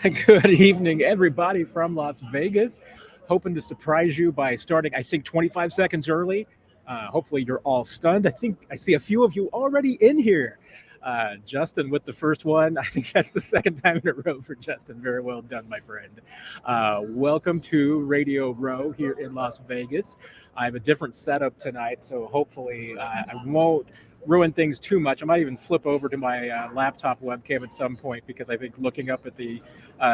Good evening, everybody from Las Vegas. Hoping to surprise you by starting, I think, 25 seconds early. Hopefully, you're all stunned. I think I see a few of you already in here. Justin with the first one. I think that's the second time in a row for Justin. Very well done, my friend. Welcome to Radio Row here in Las Vegas. I have a different setup tonight, so hopefully I won't ruin things too much. I might even flip over to my laptop webcam at some point because I think looking up at the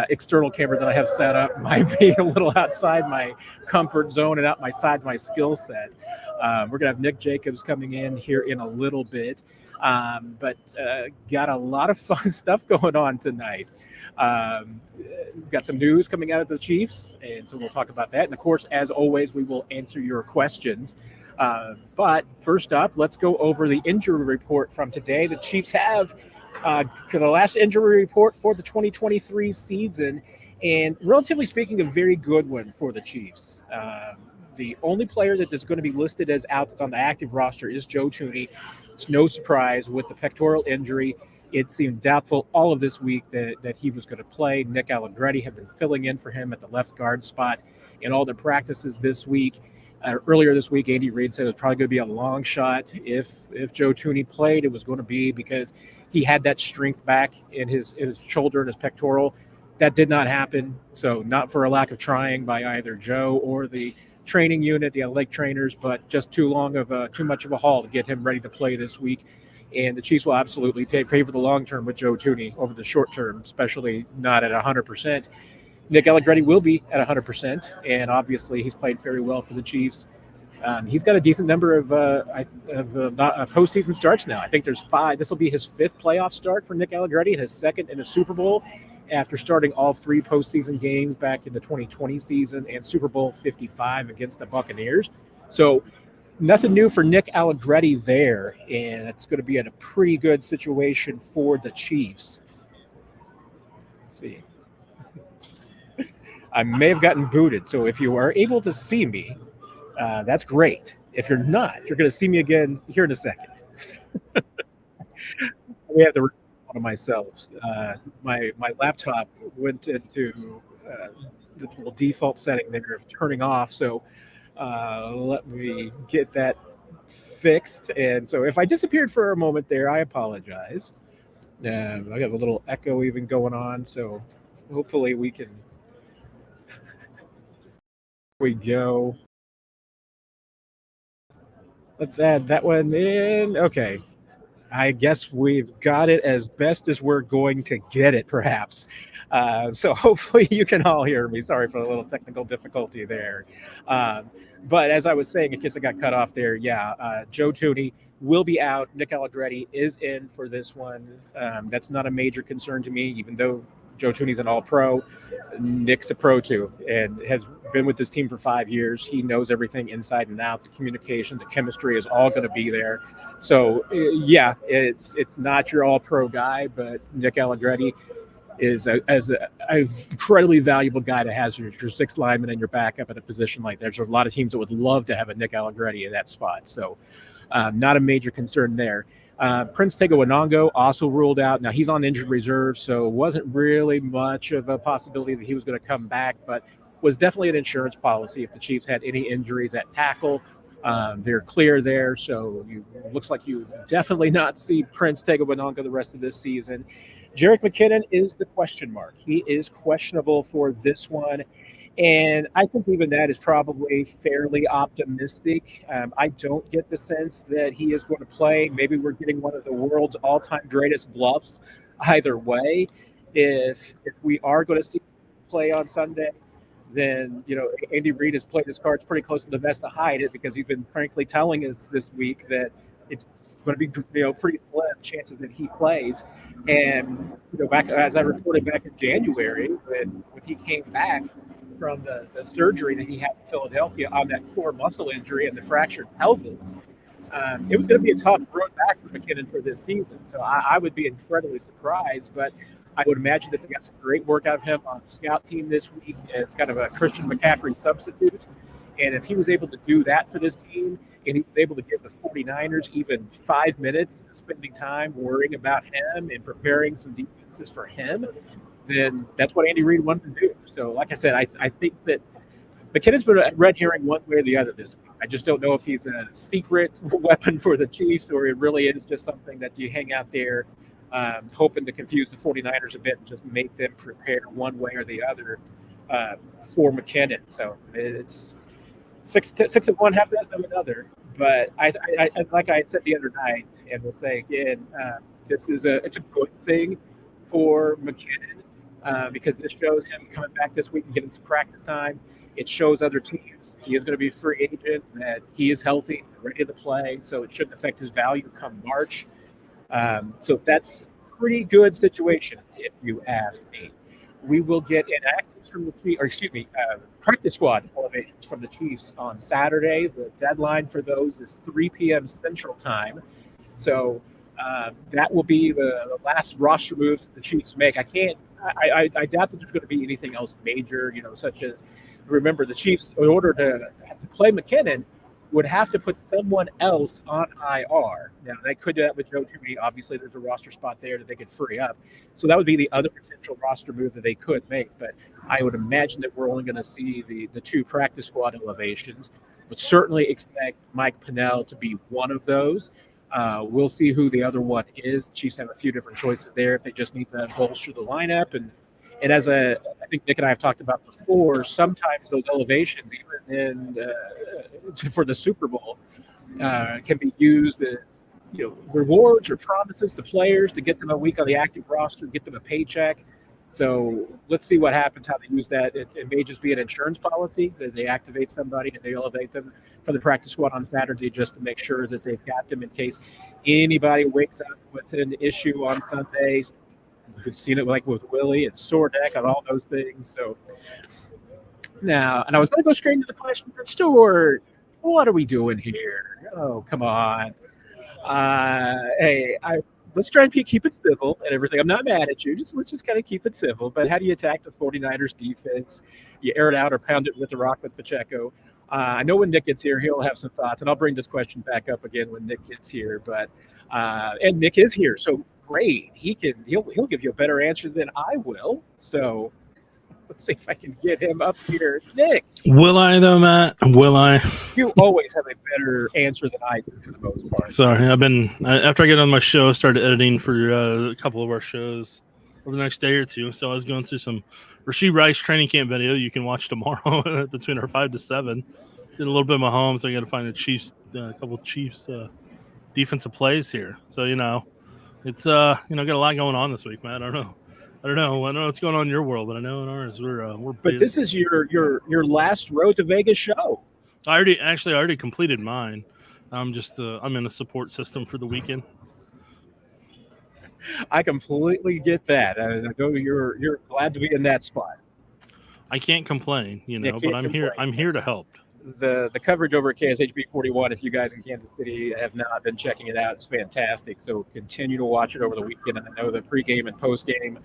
external camera that I have set up might be a little outside my comfort zone and outside my skill set. We're going to have Nick Jacobs coming in here in a little bit. But got a lot of fun stuff going on tonight. We've got some news coming out of the Chiefs, and so we'll talk about that. And of course, as always, we will answer your questions. But first up, let's go over the injury report from today. The Chiefs have the last injury report for the 2023 season, and relatively speaking, a very good one for the Chiefs. The only player that is going to be listed as out that's on the active roster is Joe Thuney. It's no surprise with the pectoral injury. It seemed doubtful all of this week that he was going to play. Nick Allegretti had been filling in for him at the left guard spot in all the practices this week. Earlier this week, Andy Reid said it was probably going to be a long shot. If Joe Thuney played, it was going to be because he had that strength back in his shoulder and his pectoral. That did not happen. So not for a lack of trying by either Joe or the training unit, the athletic trainers, but just too much of a haul to get him ready to play this week. And the Chiefs will absolutely favor the long term with Joe Thuney over the short term, especially not at 100%. Nick Allegretti will be at 100%, and obviously he's played very well for the Chiefs. He's got a decent number of postseason starts now. I think there's 5. This will be his 5th playoff start for Nick Allegretti and his 2nd in a Super Bowl after starting all 3 postseason games back in the 2020 season and Super Bowl 55 against the Buccaneers. So nothing new for Nick Allegretti there, and it's going to be in a pretty good situation for the Chiefs. Let's see. I may have gotten booted, so if you are able to see me, that's great. If you're not, you're going to see me again here in a second. We have to record one of myself. My laptop went into the little default setting there of turning off, so let me get that fixed. And so if I disappeared for a moment there, I apologize. I got a little echo even going on, so hopefully we can. We go. Let's add that one in. Okay. I guess we've got it as best as we're going to get it, perhaps. So hopefully you can all hear me. Sorry for the little technical difficulty there. But as I was saying, in case I got cut off there, Joe Thuney will be out. Nick Allegretti is in for this one. That's not a major concern to me, even though Joe Thuney's an all-pro. Nick's a pro too, and has been with this team for 5 years. He knows everything inside and out. The communication, the chemistry is all going to be there. So it's not your all-pro guy, but Nick Allegretti is an incredibly valuable guy to have your 6th lineman and your backup at a position like that. There's a lot of teams that would love to have a Nick Allegretti in that spot. So not a major concern there. Prince Tega Wanongo also ruled out. Now he's on injured reserve, so it wasn't really much of a possibility that he was going to come back, but was definitely an insurance policy if the Chiefs had any injuries at tackle. They're clear there, so looks like you definitely not see Prince Tega Wanongo the rest of this season. Jerick McKinnon is the question mark. He is questionable for this one. And I think even that is probably fairly optimistic. I don't get the sense that he is going to play. Maybe we're getting one of the world's all-time greatest bluffs either way. If we are going to see him play on Sunday, then, Andy Reid has played his cards pretty close to the vest to hide it because he's been frankly telling us this week that it's going to be, pretty slim chances that he plays. And, back as I reported back in January when he came back from the surgery that he had in Philadelphia on that core muscle injury and the fractured pelvis, it was going to be a tough road back for McKinnon for this season. So I would be incredibly surprised, but I would imagine that they got some great work out of him on the scout team this week as kind of a Christian McCaffrey substitute. And if he was able to do that for this team and he was able to give the 49ers even 5 minutes of spending time worrying about him and preparing some defenses for him, then that's what Andy Reid wanted to do. So, like I said, I think that McKinnon's been a red herring one way or the other this week. I just don't know if he's a secret weapon for the Chiefs or it really is just something that you hang out there hoping to confuse the 49ers a bit and just make them prepare one way or the other for McKinnon. So it's 6-1, half dozen of another. But I like I said the other night, and we'll say again, it's a good thing for McKinnon because this shows him coming back this week and getting some practice time. It shows other teams he is going to be a free agent, that he is healthy, ready to play, so it shouldn't affect his value come March. So that's a pretty good situation, if you ask me. We will get inactives from the Chiefs, or excuse me, practice squad elevations from the Chiefs on Saturday. The deadline for those is 3 p.m. Central Time. So that will be the last roster moves that the Chiefs make. I doubt that there's going to be anything else major, such as, remember, the Chiefs, in order to play McKinnon, would have to put someone else on IR. Now, they could do that with Joe Tooney. Obviously, there's a roster spot there that they could free up. So that would be the other potential roster move that they could make. But I would imagine that we're only going to see the 2 practice squad elevations. Would certainly expect Mike Pennell to be one of those. We'll see who the other one is. The Chiefs have a few different choices there if they just need to bolster the lineup. And as I think Nick and I have talked about before, sometimes those elevations, even for the Super Bowl, can be used as rewards or promises to players to get them a week on the active roster, get them a paycheck. So let's see what happens, how they use that. It may just be an insurance policy that they activate somebody and they elevate them from the practice squad on Saturday just to make sure that they've got them in case anybody wakes up with an issue on Sunday. We've seen it like with Willie and Sordek and all those things. So now, and I was going to go straight into the question for Stuart. What are we doing here? Oh, come on. Let's try and keep it civil and everything. I'm not mad at you. Let's just kind of keep it civil. But how do you attack the 49ers defense? You air it out or pound it with the rock with Pacheco. I know when Nick gets here, he'll have some thoughts, and I'll bring this question back up again when Nick gets here. But and Nick is here, so great. He'll give you a better answer than I will. So let's see if I can get him up here. Nick. Will I, though, Matt? Will I? You always have a better answer than I do for the most part. Sorry, after I get on my show, started editing for a couple of our shows over the next day or two. So I was going through some Rashid Rice training camp video you can watch tomorrow between our 5 to 7. Did a little bit of Mahomes. I got to find a couple of Chiefs defensive plays here. So, it's got a lot going on this week, Matt. I don't know what's going on in your world, but I know in ours we're busy. But this is your last Road to Vegas show. I already completed mine. I'm in a support system for the weekend. I completely get that. I know you're glad to be in that spot. I can't complain, but I'm here to help. The coverage over at KSHB 41, if you guys in Kansas City have not been checking it out, it's fantastic. So continue to watch it over the weekend. And I know the pregame and postgame,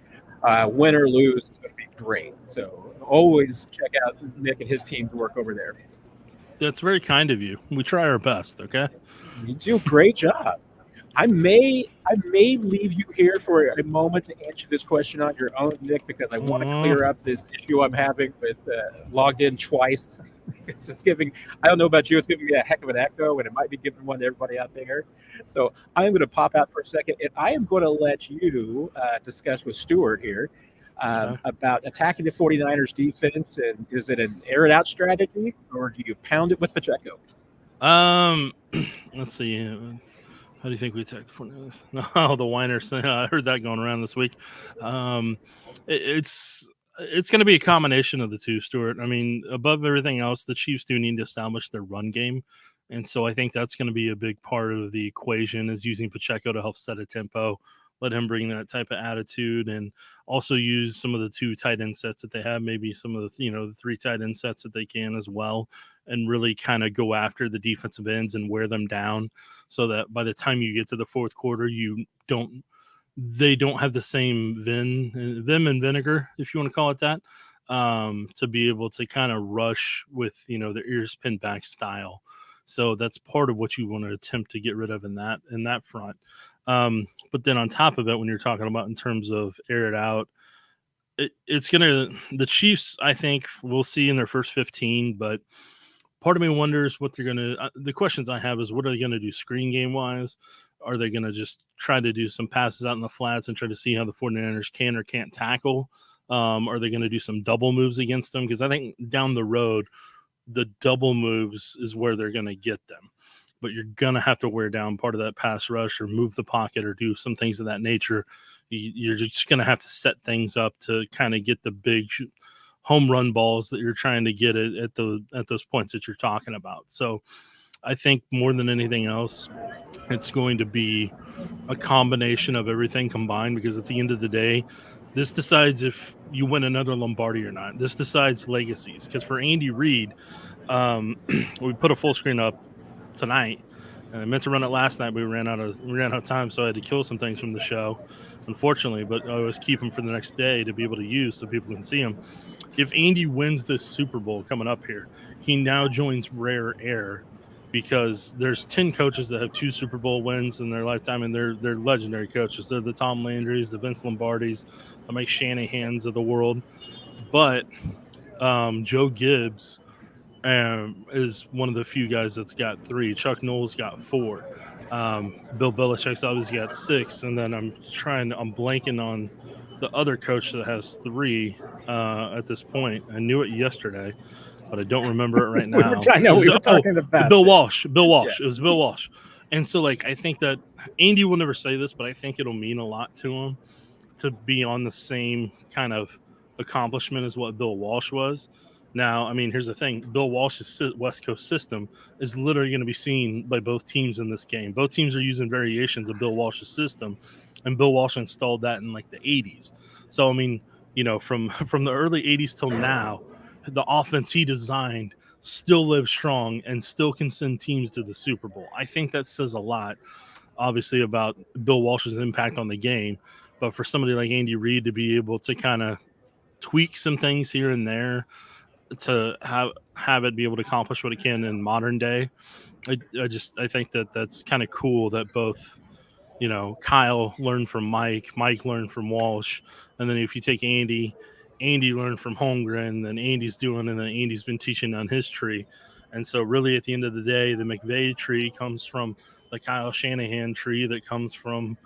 win or lose, is going to be great. So always check out Nick and his team's work over there. That's very kind of you. We try our best, okay? You do a great job. I may leave you here for a moment to answer this question on your own, Nick, because I want to clear up this issue I'm having with logged in twice. It's giving, I don't know about you, it's giving me a heck of an echo, and it might be giving one to everybody out there. So I'm going to pop out for a second, and I am going to let you discuss with Stuart here about attacking the 49ers defense. And is it an air it out strategy, or do you pound it with Pacheco? Let's see. How do you think we attack the 49ers? No, the whiners. I heard that going around this week. It's going to be a combination of the two, Stuart. I mean, above everything else, the Chiefs do need to establish their run game. And so I think that's going to be a big part of the equation, is using Pacheco to help set a tempo, let him bring that type of attitude, and also use some of the 2 tight end sets that they have, maybe some of the, the 3 tight end sets that they can as well, and really kind of go after the defensive ends and wear them down so that by the time you get to the fourth quarter, they don't have the same vim and vinegar, if you want to call it that, to be able to kind of rush with, their ears pinned back style. So that's part of what you want to attempt to get rid of in that front. But then on top of it, when you're talking about in terms of air it out, the Chiefs, I think, we'll see in their first 15, but part of me wonders what they're going to, the questions I have is what are they going to do screen game wise? Are they going to just try to do some passes out in the flats and try to see how the 49ers can or can't tackle? Are they going to do some double moves against them? Because I think down the road, the double moves is where they're going to get them. But you're going to have to wear down part of that pass rush or move the pocket or do some things of that nature. You're just going to have to set things up to kind of get the big home run balls that you're trying to get at those points that you're talking about. So I think more than anything else, it's going to be a combination of everything combined, because at the end of the day, this decides if you win another Lombardi or not. This decides legacies. Because for Andy Reid, we put a full screen up tonight, and I meant to run it last night. We ran out of time, so I had to kill some things from the show, unfortunately. But I always keep them for the next day to be able to use so people can see them. If Andy wins this Super Bowl coming up here, he now joins rare air, because there's 10 coaches that have 2 Super Bowl wins in their lifetime, and they're legendary coaches. They're the Tom Landrys, the Vince Lombardis, the Mike Shanahans of the world. But Joe Gibbs is one of the few guys that's got 3. Chuck Noll's got 4. Bill Belichick's obviously got 6, and then I'm blanking on the other coach that has 3 at this point. I knew it yesterday, but I don't remember it right now. we were talking about Bill Walsh. Yeah. Yeah. It was Bill Walsh. And so, I think that Andy will never say this, but I think it'll mean a lot to him to be on the same kind of accomplishment as what Bill Walsh was. Now, I mean, here's the thing. Bill Walsh's West Coast system is literally going to be seen by both teams in this game. Both teams are using variations of Bill Walsh's system, and Bill Walsh installed that in the 80s. So, I mean, from the early 80s till now, the offense he designed still lives strong and still can send teams to the Super Bowl. I think that says a lot, obviously, about Bill Walsh's impact on the game. But for somebody like Andy Reid to be able to kind of tweak some things here and there to have it be able to accomplish what it can in modern day, I think that's kind of cool that both, Kyle learned from Mike learned from Walsh, and then if you take Andy learned from Holmgren, then Andy's doing, and then Andy's been teaching on his tree. And so really at the end of the day, the McVay tree comes from the Kyle Shanahan tree that comes from,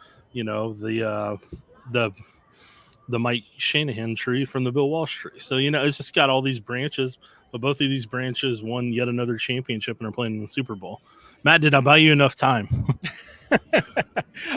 the Mike Shanahan tree from the Bill Walsh tree. So, it's just got all these branches, but both of these branches won yet another championship and are playing in the Super Bowl. Matt, did I buy you enough time?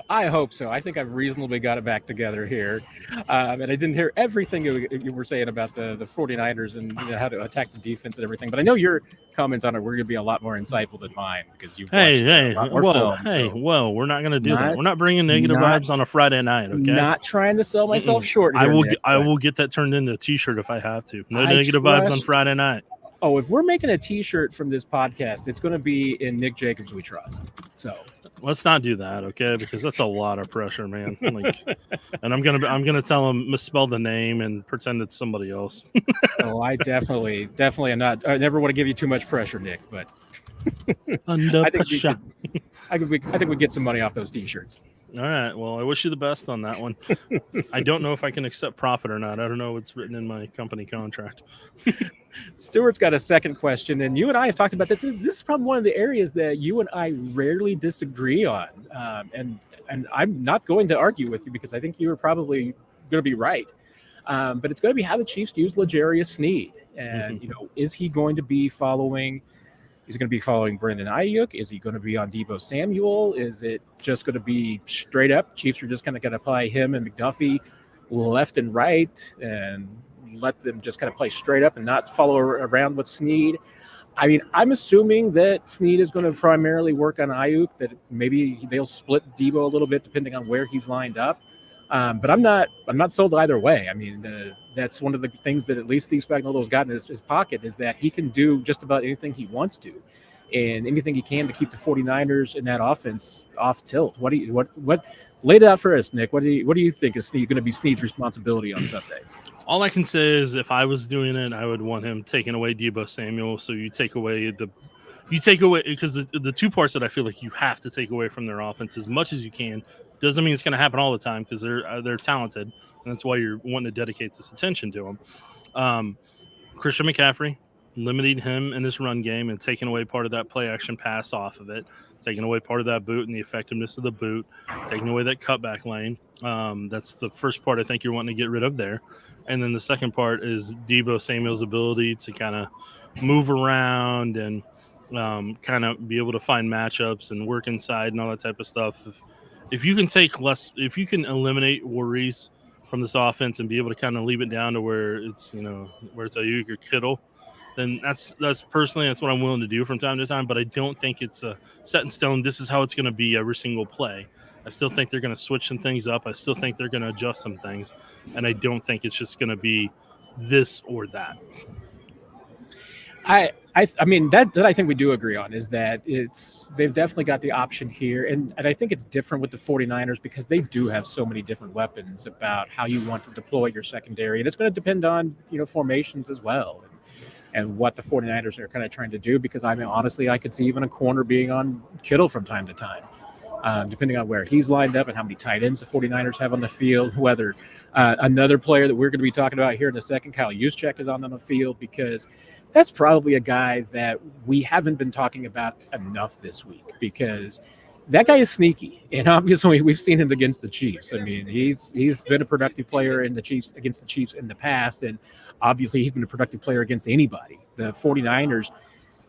I hope so. I think I've reasonably got it back together here. And I didn't hear everything you were saying about the 49ers and how to attack the defense and everything. But I know your comments on it were going to be a lot more insightful than mine, because you've watched a lot more film. We're not going to do that. We're not bringing negative vibes on a Friday night, okay? Not trying to sell myself short here, I will get that turned into a T-shirt if I have to. No negative vibes on Friday night. Oh, if we're making a T-shirt from this podcast, it's going to be in Nick Jacobs We Trust. So let's not do that, okay? Because that's a lot of pressure, man. And I'm gonna tell him misspell the name and pretend it's somebody else. Oh, I definitely am not. I never want to give you too much pressure, Nick. But under pressure. I think we get some money off those T-shirts. All right. Well, I wish you the best on that one. I don't know if I can accept profit or not. I don't know what's written in my company contract. Stuart's got a second question, and you and I have talked about this. This is probably one of the areas that you and I rarely disagree on. And I'm not going to argue with you, because I think you were probably going to be right. But it's going to be how the Chiefs use L'Jarius Sneed. And, is he going to be following – is he going to be following Brandon Ayuk? Is he going to be on Deebo Samuel? Is it just going to be straight up? Chiefs are just kind of going to play him and McDuffie left and right and let them just kind of play straight up and not follow around with Sneed. I mean, I'm assuming that Sneed is going to primarily work on Ayuk, that maybe they'll split Deebo a little bit depending on where he's lined up. But I'm not sold either way. I mean, that's one of the things that at least Steve Spagnuolo's got in his pocket, is that he can do just about anything he wants to, and anything he can to keep the 49ers in that offense off tilt. What lay it out for us, Nick? What do you think is going to be Sneed's responsibility on Sunday? All I can say is, if I was doing it, I would want him taking away Deebo Samuel. So you take away you take away, because the two parts that I feel like you have to take away from their offense as much as you can. Doesn't mean it's going to happen all the time, because they're talented, and that's why you're wanting to dedicate this attention to them. Christian McCaffrey, limiting him in this run game and taking away part of that play action pass off of it, taking away part of that boot and the effectiveness of the boot, taking away that cutback lane. That's the first part I think you're wanting to get rid of there. And then the second part is Deebo Samuel's ability to kind of move around and kind of be able to find matchups and work inside and all that type of stuff. If you can take less, if you can eliminate worries from this offense and be able to kind of leave it down to where it's, where it's Ayuk or Kittle, then that's personally, that's what I'm willing to do from time to time. But I don't think it's a set in stone. This is how it's going to be every single play. I still think they're going to switch some things up. I still think they're going to adjust some things. And I don't think it's just going to be this or that. I mean, that I think we do agree on is that they've definitely got the option here. And I think it's different with the 49ers because they do have so many different weapons about how you want to deploy your secondary. And it's going to depend on, formations as well and what the 49ers are kind of trying to do. Because, I mean, honestly, I could see even a corner being on Kittle from time to time, depending on where he's lined up and how many tight ends the 49ers have on the field, whether another player that we're going to be talking about here in a second, Kyle Juszczyk, is on the field, because that's probably a guy that we haven't been talking about enough this week, because that guy is sneaky. And obviously we've seen him against the Chiefs. I mean, he's been a productive player against the Chiefs in the past. And obviously he's been a productive player against anybody. The 49ers,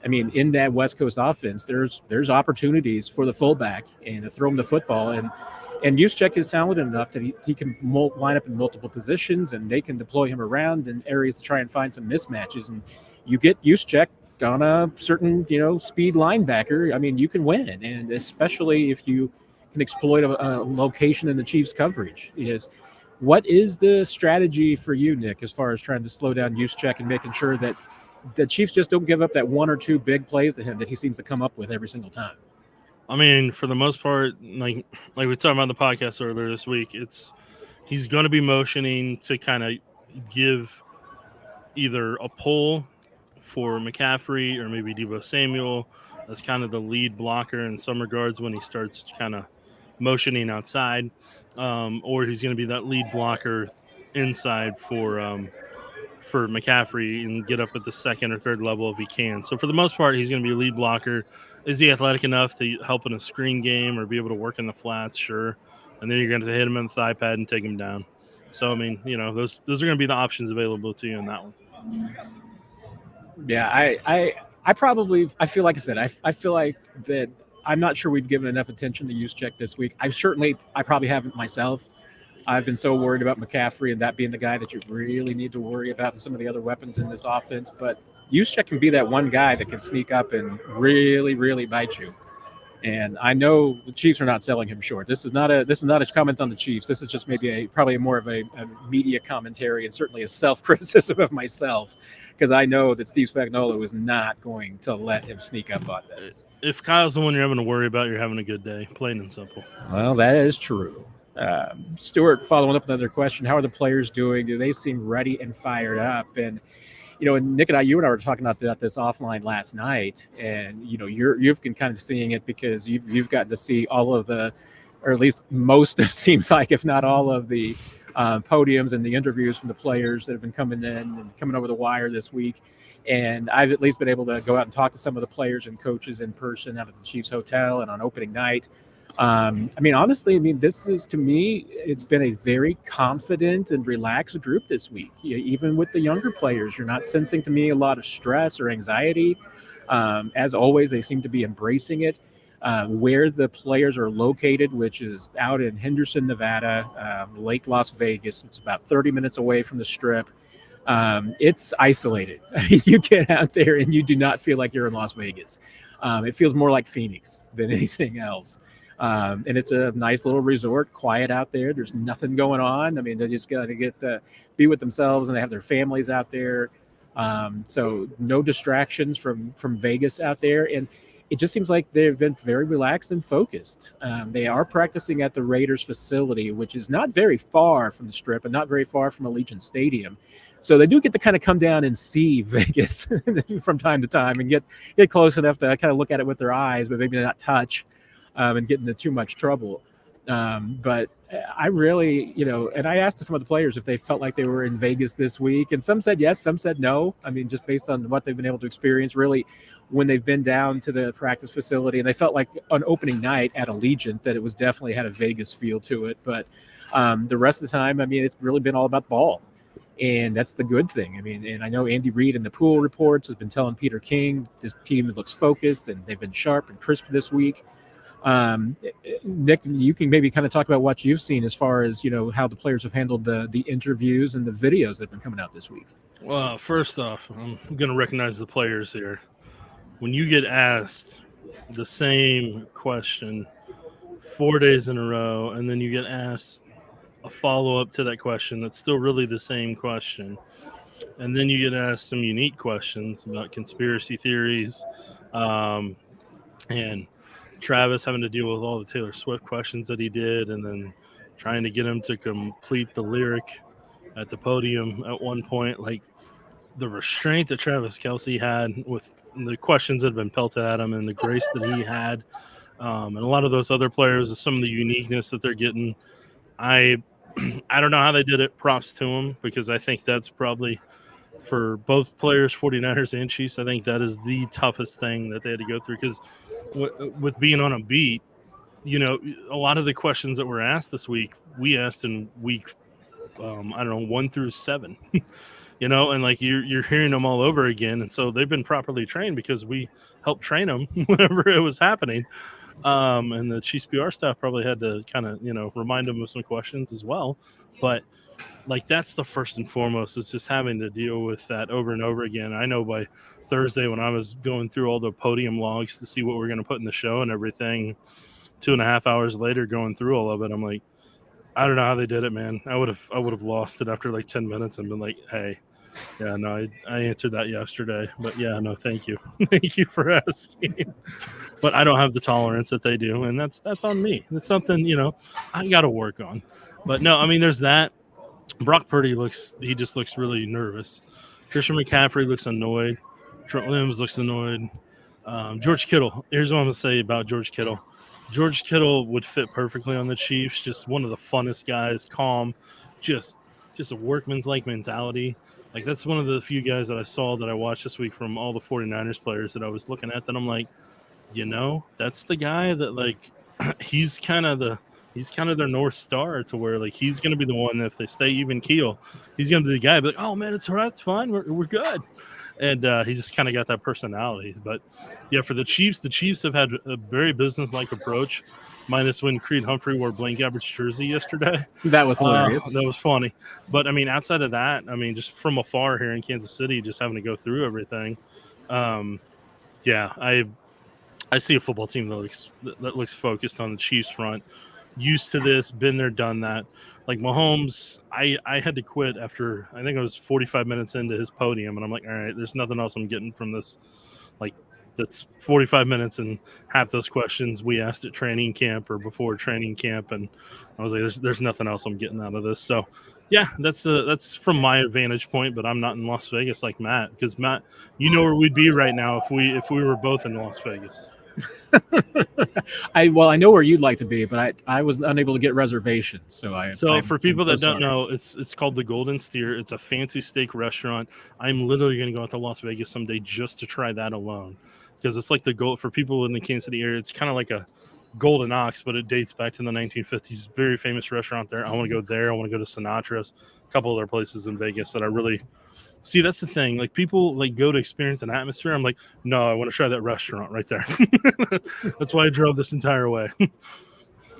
I mean, in that West Coast offense, there's opportunities for the fullback and to throw him the football. And Juszczyk is talented enough that he can line up in multiple positions, and they can deploy him around in areas to try and find some mismatches. And you get Juszczyk on a certain, speed linebacker, I mean, you can win. And especially if you can exploit a location in the Chiefs coverage. What is the strategy for you, Nick, as far as trying to slow down Juszczyk and making sure that the Chiefs just don't give up that one or two big plays to him that he seems to come up with every single time? I mean, for the most part, like we talked about on the podcast earlier this week, he's going to be motioning to kind of give either a pull for McCaffrey or maybe Deebo Samuel as kind of the lead blocker in some regards when he starts kind of motioning outside, or he's going to be that lead blocker inside for McCaffrey and get up at the second or third level if he can. So for the most part, he's going to be a lead blocker. Is he athletic enough to help in a screen game or be able to work in the flats? Sure. And then you're going to hit him in the thigh pad and take him down. So, I mean, those are going to be the options available to you in that one. Yeah, I feel like I said, I feel like that I'm not sure we've given enough attention to Juszczyk this week. I probably haven't myself. I've been so worried about McCaffrey and that being the guy that you really need to worry about and some of the other weapons in this offense. But Juszczyk can be that one guy that can sneak up and really, really bite you. And I know the Chiefs are not selling him short. This is not a comment on the Chiefs. This is just maybe probably more of a media commentary and certainly a self-criticism of myself, because I know that Steve Spagnuolo was not going to let him sneak up on that. If Kyle's the one you're having to worry about, you're having a good day, plain and simple. Well, that is true. Stuart, following up another question, how are the players doing? Do they seem ready and fired up? And and Nick and I were talking about this offline last night, and you've been kind of seeing it because you've gotten to see all of the, or at least most of, seems like, if not all of the podiums and the interviews from the players that have been coming in and coming over the wire this week. And I've at least been able to go out and talk to some of the players and coaches in person out at the Chiefs Hotel and on opening night. Honestly, this is, to me, it's been a very confident and relaxed group this week. Even with the younger players, you're not sensing, to me, a lot of stress or anxiety. As always, they seem to be embracing it. Where the players are located, which is out in Henderson, Nevada, Lake Las Vegas. It's about 30 minutes away from the Strip. It's isolated. You get out there and you do not feel like you're in Las Vegas. It feels more like Phoenix than anything else. And it's a nice little resort, quiet out there. There's nothing going on. I mean, they just got to get to be with themselves, and they have their families out there. So no distractions from Vegas out there. And it just seems like they've been very relaxed and focused. They are practicing at the Raiders facility, which is not very far from the Strip and not very far from Allegiant Stadium. So they do get to kind of come down and see Vegas from time to time and get close enough to kind of look at it with their eyes, but maybe not touch and get into too much trouble. But I really, and I asked some of the players if they felt like they were in Vegas this week, and some said yes, some said no. I mean, just based on what they've been able to experience, really, when they've been down to the practice facility, and they felt like on opening night at Allegiant that it was definitely had a Vegas feel to it. But the rest of the time, I mean, it's really been all about ball. And that's the good thing. I mean, and I know Andy Reid in the pool reports has been telling Peter King this team looks focused and they've been sharp and crisp this week. Nick, you can maybe kind of talk about what you've seen as far as, how the players have handled the interviews and the videos that have been coming out this week. Well, first off, I'm going to recognize the players here. When you get asked the same question 4 days in a row, and then you get asked a follow-up to that question that's still really the same question, and then you get asked some unique questions about conspiracy theories, and Travis having to deal with all the Taylor Swift questions that he did, and then trying to get him to complete the lyric at the podium at one point. Like, the restraint that Travis Kelce had with the questions that have been pelted at him and the grace that he had, and a lot of those other players, some of the uniqueness that they're getting. I don't know how they did it. Props to them, because I think that's probably, for both players, 49ers and Chiefs, I think that is the toughest thing that they had to go through, because with being on a beat, a lot of the questions that were asked this week, we asked in week, 1 through 7, and like you're hearing them all over again. And so they've been properly trained because we helped train them whenever it was happening. And the Chiefs PR staff probably had to kind of, remind them of some questions as well. But like, that's the first and foremost, is just having to deal with that over and over again. I know by Thursday, when I was going through all the podium logs to see what we're going to put in the show and everything, 2.5 hours later going through all of it, I'm like, I don't know how they did it, man. I would have lost it after like 10 minutes and been like, hey, yeah, no, I answered that yesterday, but yeah, no, thank you. Thank you for asking. But I don't have the tolerance that they do, and that's on me. That's something, I got to work on. But no, I mean, there's that. Brock Purdy just looks really nervous. Christian McCaffrey looks annoyed. Trent Williams looks annoyed. George Kittle. Here's what I'm going to say about George Kittle. George Kittle would fit perfectly on the Chiefs. Just one of the funnest guys, calm, just a workman's-like mentality. Like, that's one of the few guys that I saw that I watched this week from all the 49ers players that I was looking at, that I'm like, that's the guy that, like, he's kind of their North Star, to where, like, he's going to be the one, if they stay even keel, he's going to be the guy, but like, oh man, it's all right, it's fine, we're good. And he just kind of got that personality. But yeah, for the Chiefs have had a very business-like approach, minus when Creed Humphrey wore Blaine Gabbert's jersey yesterday. That was hilarious. That was funny. But I mean, outside of that, I mean, just from afar here in Kansas City, just having to go through everything. Yeah, I see a football team that looks focused on the Chiefs front, used to this, been there, done that. Like Mahomes, I had to quit after, I think it was 45 minutes into his podium, and I'm like, all right, there's nothing else I'm getting from this. Like, that's 45 minutes, and half those questions we asked at training camp or before training camp, and I was like, there's nothing else I'm getting out of this. So yeah, that's from my vantage point, but I'm not in Las Vegas like Matt, because Matt, where we'd be right now if we were both in Las Vegas. I know where you'd like to be, but I was unable to get reservations. So for people that don't know, it's called the Golden Steer. It's a fancy steak restaurant. I'm literally going to go out to Las Vegas someday just to try that alone, because it's like the gold for people in the Kansas City area. It's kind of like a Golden Ox, but it dates back to the 1950s. Very famous restaurant there. I want to go there. I want to go to Sinatra's, a couple other places in Vegas that I really see. That's the thing. Like, people like go to experience an atmosphere. I'm like, no, I want to try that restaurant right there. That's why I drove this entire way.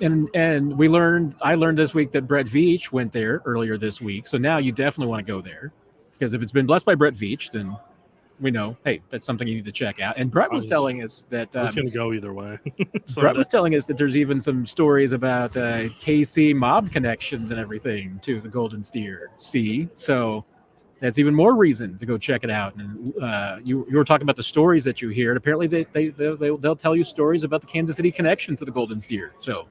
And I learned this week that Brett Veach went there earlier this week. So now you definitely want to go there, because if it's been blessed by Brett Veach, then we know, hey, that's something you need to check out. And Brett was telling us that it's going to go either way. Brett was telling us that there's even some stories about KC mob connections and everything to the Golden Steer. See, so that's even more reason to go check it out. And you were talking about the stories that you hear, and apparently they'll tell you stories about the Kansas City connections to the Golden Steer. So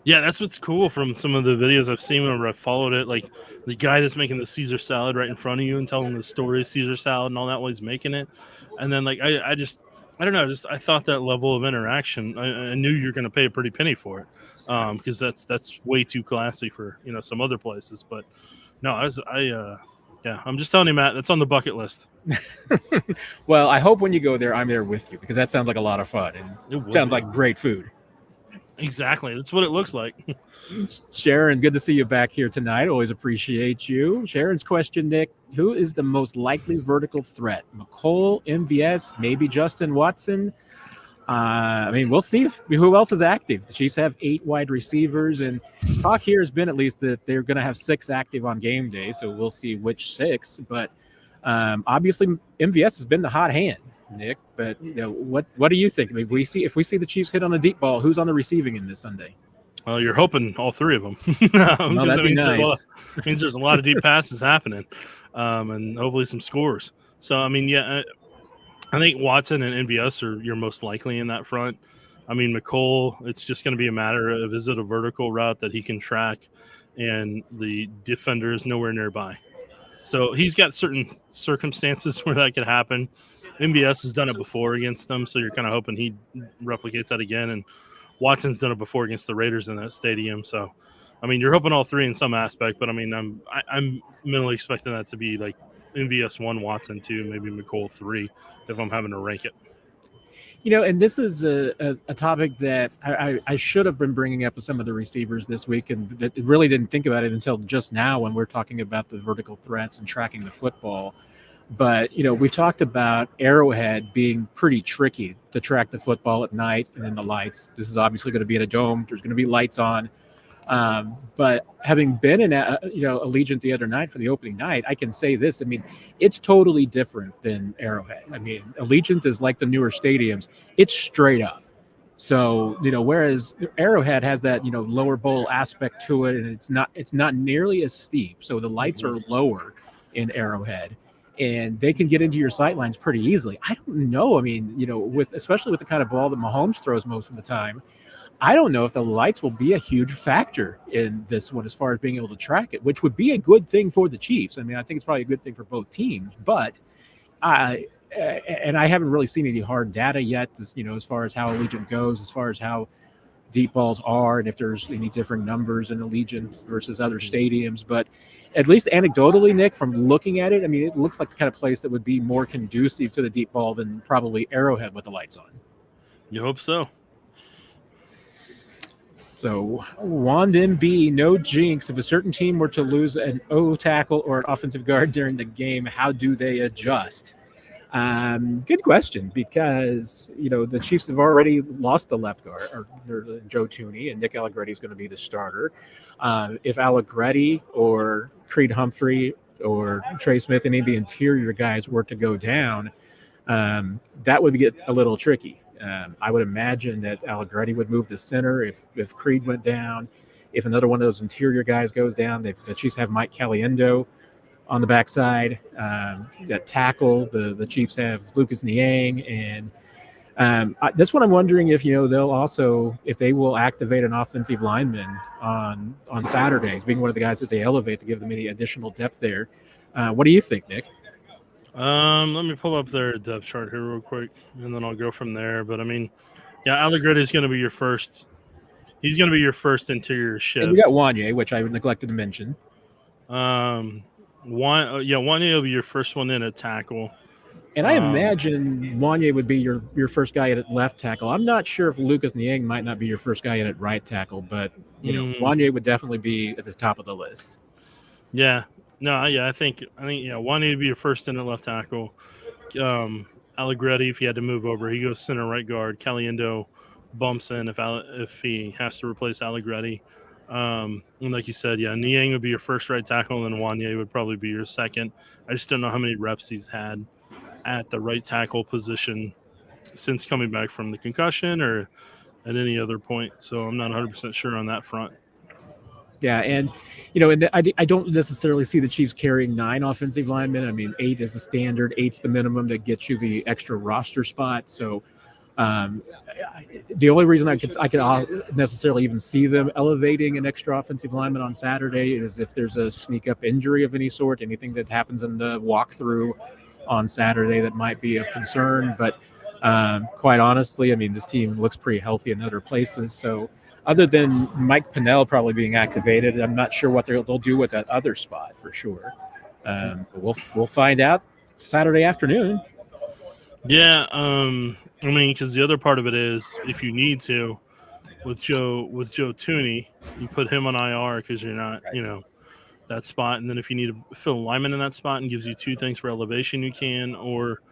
yeah, that's what's cool from some of the videos I've seen whenever I followed it. Like the guy that's making the Caesar salad right in front of you and telling the story of Caesar salad and all that while he's making it. And then like I don't know, I thought that level of interaction, I knew you're going to pay a pretty penny for it, because that's way too classy for some other places. But no, I'm just telling you, Matt, that's on the bucket list. well, I hope when you go there, I'm there with you, because that sounds like a lot of fun and sounds like great food. Exactly. That's what it looks like. Sharon, good to see you back here tonight. Always appreciate you. Sharon's question, Nick, who is the most likely vertical threat? McCole, MVS, maybe Justin Watson? We'll see who else is active. The Chiefs have 8 wide receivers, and talk here has been at least that they're going to have 6 active on game day, so we'll see which 6. But obviously, MVS has been the hot hand, Nick. But what do you think? I mean, if we see the Chiefs hit on a deep ball, who's on the receiving end this Sunday? Well, you're hoping all 3 of them. Well, that'd be nice. It means there's a lot of deep passes happening, and hopefully some scores. So, I think Watson and MVS are your most likely in that front. I mean, McCole, it's just going to be a matter of, is it a vertical route that he can track and the defender is nowhere nearby. So he's got certain circumstances where that could happen. MVS has done it before against them, so you're kind of hoping he replicates that again. And Watson's done it before against the Raiders in that stadium. So, you're hoping all 3 in some aspect, but I'm mentally expecting that to be like MVS 1, Watson 2, maybe McCole 3, if I'm having to rank it. And this is a topic that I should have been bringing up with some of the receivers this week, and that really didn't think about it until just now when we're talking about the vertical threats and tracking the football. But, we've talked about Arrowhead being pretty tricky to track the football at night and in the lights. This is obviously going to be in a dome. There's going to be lights on. But having been in Allegiant the other night for the opening night, I can say this. It's totally different than Arrowhead. Allegiant is like the newer stadiums. It's straight up. So, whereas Arrowhead has that, lower bowl aspect to it, and it's not nearly as steep. So the lights are lower in Arrowhead, and they can get into your sight lines pretty easily. I don't know. Especially with the kind of ball that Mahomes throws most of the time, I don't know if the lights will be a huge factor in this one as far as being able to track it, which would be a good thing for the Chiefs. I think it's probably a good thing for both teams, but I haven't really seen any hard data yet, as far as how Allegiant goes, as far as how deep balls are, and if there's any different numbers in Allegiant versus other stadiums. But at least anecdotally, Nick, from looking at it, it looks like the kind of place that would be more conducive to the deep ball than probably Arrowhead with the lights on. You hope so. So, Wand MB, no jinx. If a certain team were to lose an O tackle or an offensive guard during the game, how do they adjust? Good question, because, the Chiefs have already lost the left guard, or Joe Thuney, and Nick Allegretti is going to be the starter. If Allegretti or Creed Humphrey or Trey Smith, any of the interior guys were to go down, that would get a little tricky. I would imagine that Allegretti would move to center if Creed went down. If another one of those interior guys goes down, the Chiefs have Mike Caliendo on the backside. That tackle, the Chiefs have Lucas Niang. And that's what I'm wondering if they will activate an offensive lineman on Saturdays, being one of the guys that they elevate to give them any additional depth there. What do you think, Nick? Let me pull up their depth chart here real quick, and then I'll go from there. But Allegretti is going to be your first. He's going to be your first interior shift. And you got Wanye, which I neglected to mention. Wanye will be your first one in at tackle. And I imagine Wanye would be your first guy at left tackle. I'm not sure if Lucas Niang might not be your first guy at right tackle, but Wanye would definitely be at the top of the list. Yeah. No, yeah, I think Wanye would be your first in at left tackle. Allegretti, if he had to move over, he goes center right guard. Caliendo bumps in if he has to replace Allegretti. And like you said, Niang would be your first right tackle, and then Wanye would probably be your second. I just don't know how many reps he's had at the right tackle position since coming back from the concussion or at any other point. So I'm not 100% sure on that front. Yeah, and I don't necessarily see the Chiefs carrying 9 offensive linemen. I mean, 8 is the standard, 8's the minimum that gets you the extra roster spot. So um, the only reason I could necessarily even see them elevating an extra offensive lineman on Saturday is if there's a sneak up injury of any sort, anything that happens in the walkthrough on Saturday that might be of concern. But quite honestly, I mean, this team looks pretty healthy in other places. So other than Mike Pennell probably being activated, I'm not sure what they'll do with that other spot for sure. But we'll find out Saturday afternoon. Yeah, I mean, because the other part of it is, if you need to, with Joe Tooney, you put him on IR because you're not, that spot. And then if you need to fill Lyman in that spot and gives you 2 things for elevation, you can, or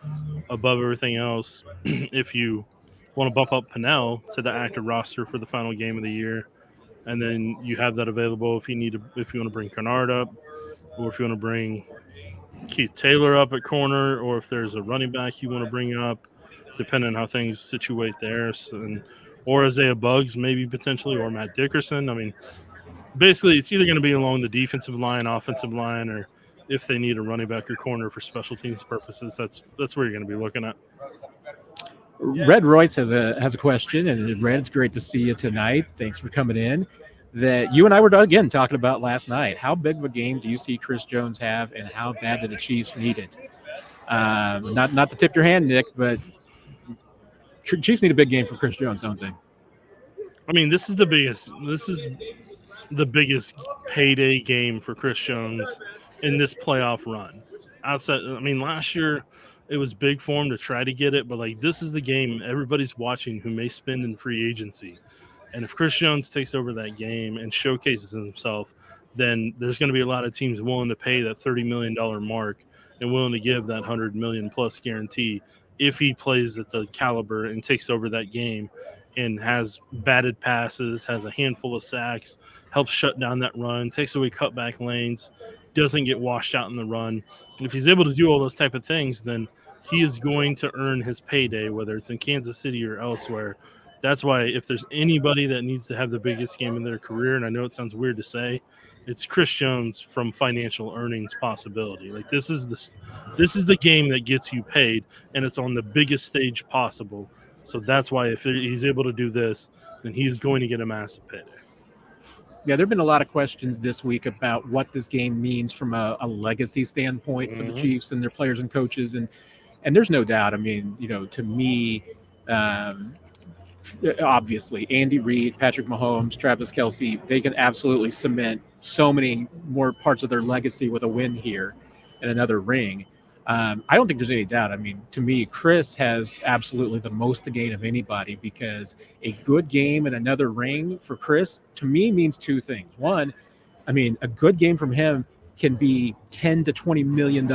above everything else, if you want to bump up Pennell to the active roster for the final game of the year, and then you have that available if you want to bring Kennard up, or if you want to bring Keith Taylor up at corner, or if there's a running back you want to bring up, depending on how things situate there, or Isaiah Buggs maybe potentially, or Matt Dickerson. I mean, basically it's either going to be along the defensive line, offensive line, or if they need a running back or corner for special teams purposes, that's where you're going to be looking at. Red Royce has a question, and Red, it's great to see you tonight. Thanks for coming in. That you and I were again talking about last night. How big of a game do you see Chris Jones have, and how bad do the Chiefs need it? Not to tip your hand, Nick, but Chiefs need a big game for Chris Jones, don't they? I mean, this is the biggest payday game for Chris Jones in this playoff run. Outside, I mean, last year it was big for him to try to get it, but like, this is the game everybody's watching who may spend in free agency. And if Chris Jones takes over that game and showcases himself, then there's going to be a lot of teams willing to pay that $30 million mark and willing to give that $100 million plus guarantee if he plays at the caliber and takes over that game and has batted passes, has a handful of sacks, helps shut down that run, takes away cutback lanes, doesn't get washed out in the run. If he's able to do all those type of things, then he is going to earn his payday, whether it's in Kansas City or elsewhere. That's why if there's anybody that needs to have the biggest game in their career, and I know it sounds weird to say, it's Chris Jones from financial earnings possibility. Like, this is the game that gets you paid, and it's on the biggest stage possible. So that's why if he's able to do this, then he's going to get a massive payday. Yeah, there have been a lot of questions this week about what this game means from a legacy standpoint for the Chiefs and their players and coaches, and there's no doubt. I mean, to me, obviously, Andy Reid, Patrick Mahomes, Travis Kelce, they can absolutely cement so many more parts of their legacy with a win here and another ring. I don't think there's any doubt. I mean, to me, Chris has absolutely the most to gain of anybody, because a good game and another ring for Chris, to me, means 2 things. One, I mean, a good game from him can be $10 to $20 million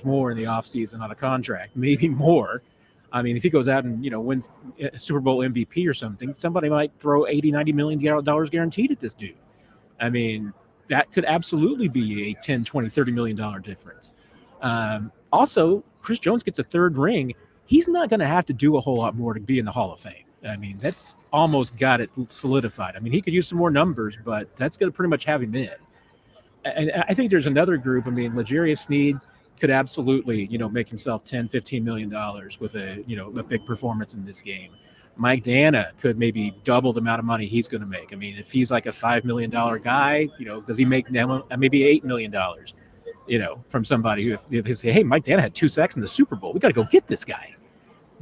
more in the offseason on a contract, maybe more. I mean, if he goes out and, wins a Super Bowl MVP or something, somebody might throw $80, $90 million guaranteed at this dude. I mean, that could absolutely be a $10, $20, $30 million difference. Also, Chris Jones gets a 3rd ring. He's not going to have to do a whole lot more to be in the Hall of Fame. I mean, that's almost got it solidified. I mean, he could use some more numbers, but that's going to pretty much have him in. And I think there's another group. I mean, L'Jarius Sneed could absolutely, make himself $10, $15 million with a big performance in this game. Mike Dana could maybe double the amount of money he's going to make. I mean, if he's like a $5 million guy, does he make maybe $8 million? From somebody who, if they say, hey, Mike Dana had 2 sacks in the Super Bowl, we got to go get this guy.